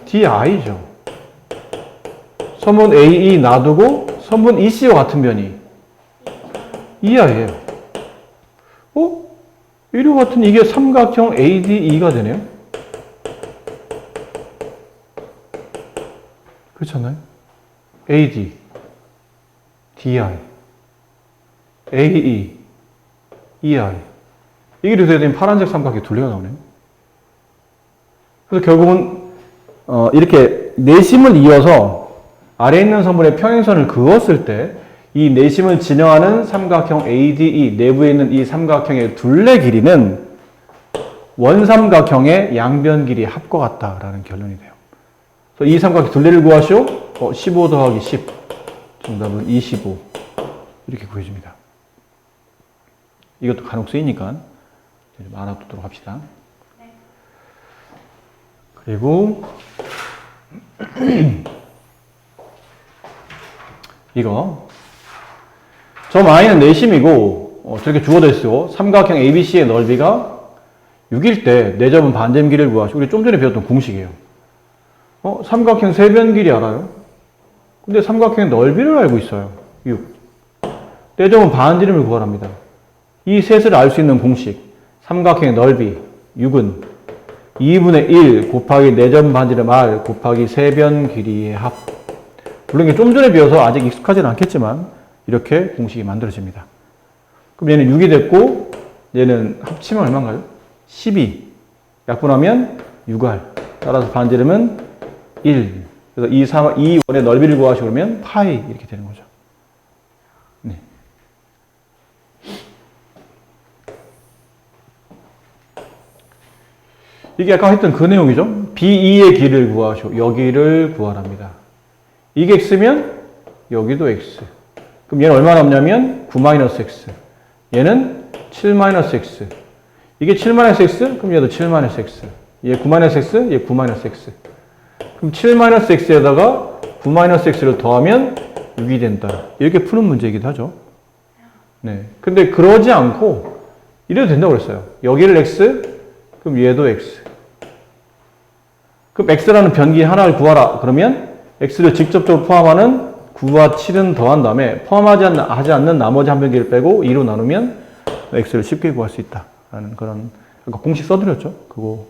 DI죠. 선분 AE 놔두고 선분 EC와 같은 변이 EI예요. 이거 같은 이게 삼각형 ADE가 되네요. 그렇지 않나요? AD, DI, AE, EI. 이게 돼야 되면 파란색 삼각형이 둘레가 나오네요. 그래서 결국은 이렇게 내심을 이어서 아래에 있는 선분의 평행선을 그었을 때 이 내심을 진행하는 삼각형 ADE 내부에 있는 이 삼각형의 둘레 길이는 원삼각형의 양변 길이의 합과 같다라는 결론이 돼요. 그래서 이 삼각형 둘레를 구하시오. 15 더하기 10. 정답은 25. 이렇게 구해줍니다. 이것도 간혹 쓰이니까 좀 알아두도록 합시다. 그리고 이거 점 I는 내심이고 저렇게 주어져 있어요. 삼각형 ABC의 넓이가 6일 때 내점은 반점 길이를 구하시고 우리 좀 전에 배웠던 공식이에요. 삼각형 세변 길이 알아요? 근데 삼각형의 넓이를 알고 있어요. 6. 내점은 반지름을 구하랍니다. 이 셋을 알 수 있는 공식. 삼각형의 넓이 6은 2분의 1 곱하기 내점 반지름 R 곱하기 세변 길이의 합. 물론 이게 좀 전에 배워서 아직 익숙하지는 않겠지만 이렇게 공식이 만들어집니다. 그럼 얘는 6이 됐고 얘는 합치면 얼마인가요? 12. 약분하면 6R. 따라서 반지름은 1. 그래서 이 원의 넓이를 구하시고 그러면 파이 이렇게 되는 거죠. 네. 이게 아까 했던 그 내용이죠. B2의 길을 구하시오. 여기를 구하랍니다. 이게 X면 여기도 X. 그럼 얘는 얼마 남냐면 9-X. 얘는 7-X. 이게 7-X? 그럼 얘도 7-X. 얘 9-X? 얘 9-X. 그럼 7-X에다가 9-X를 더하면 6이 된다. 이렇게 푸는 문제이기도 하죠. 네. 근데 그러지 않고 이래도 된다고 그랬어요. 여기를 X, 그럼 얘도 X. 그럼 X라는 변기 하나를 구하라. 그러면 X를 직접적으로 포함하는 9와 7은 더한 다음에 포함하지 않는 나머지 한 변기를 빼고 2로 나누면 X를 쉽게 구할 수 있다. 라는 그런, 공식 써드렸죠. 그거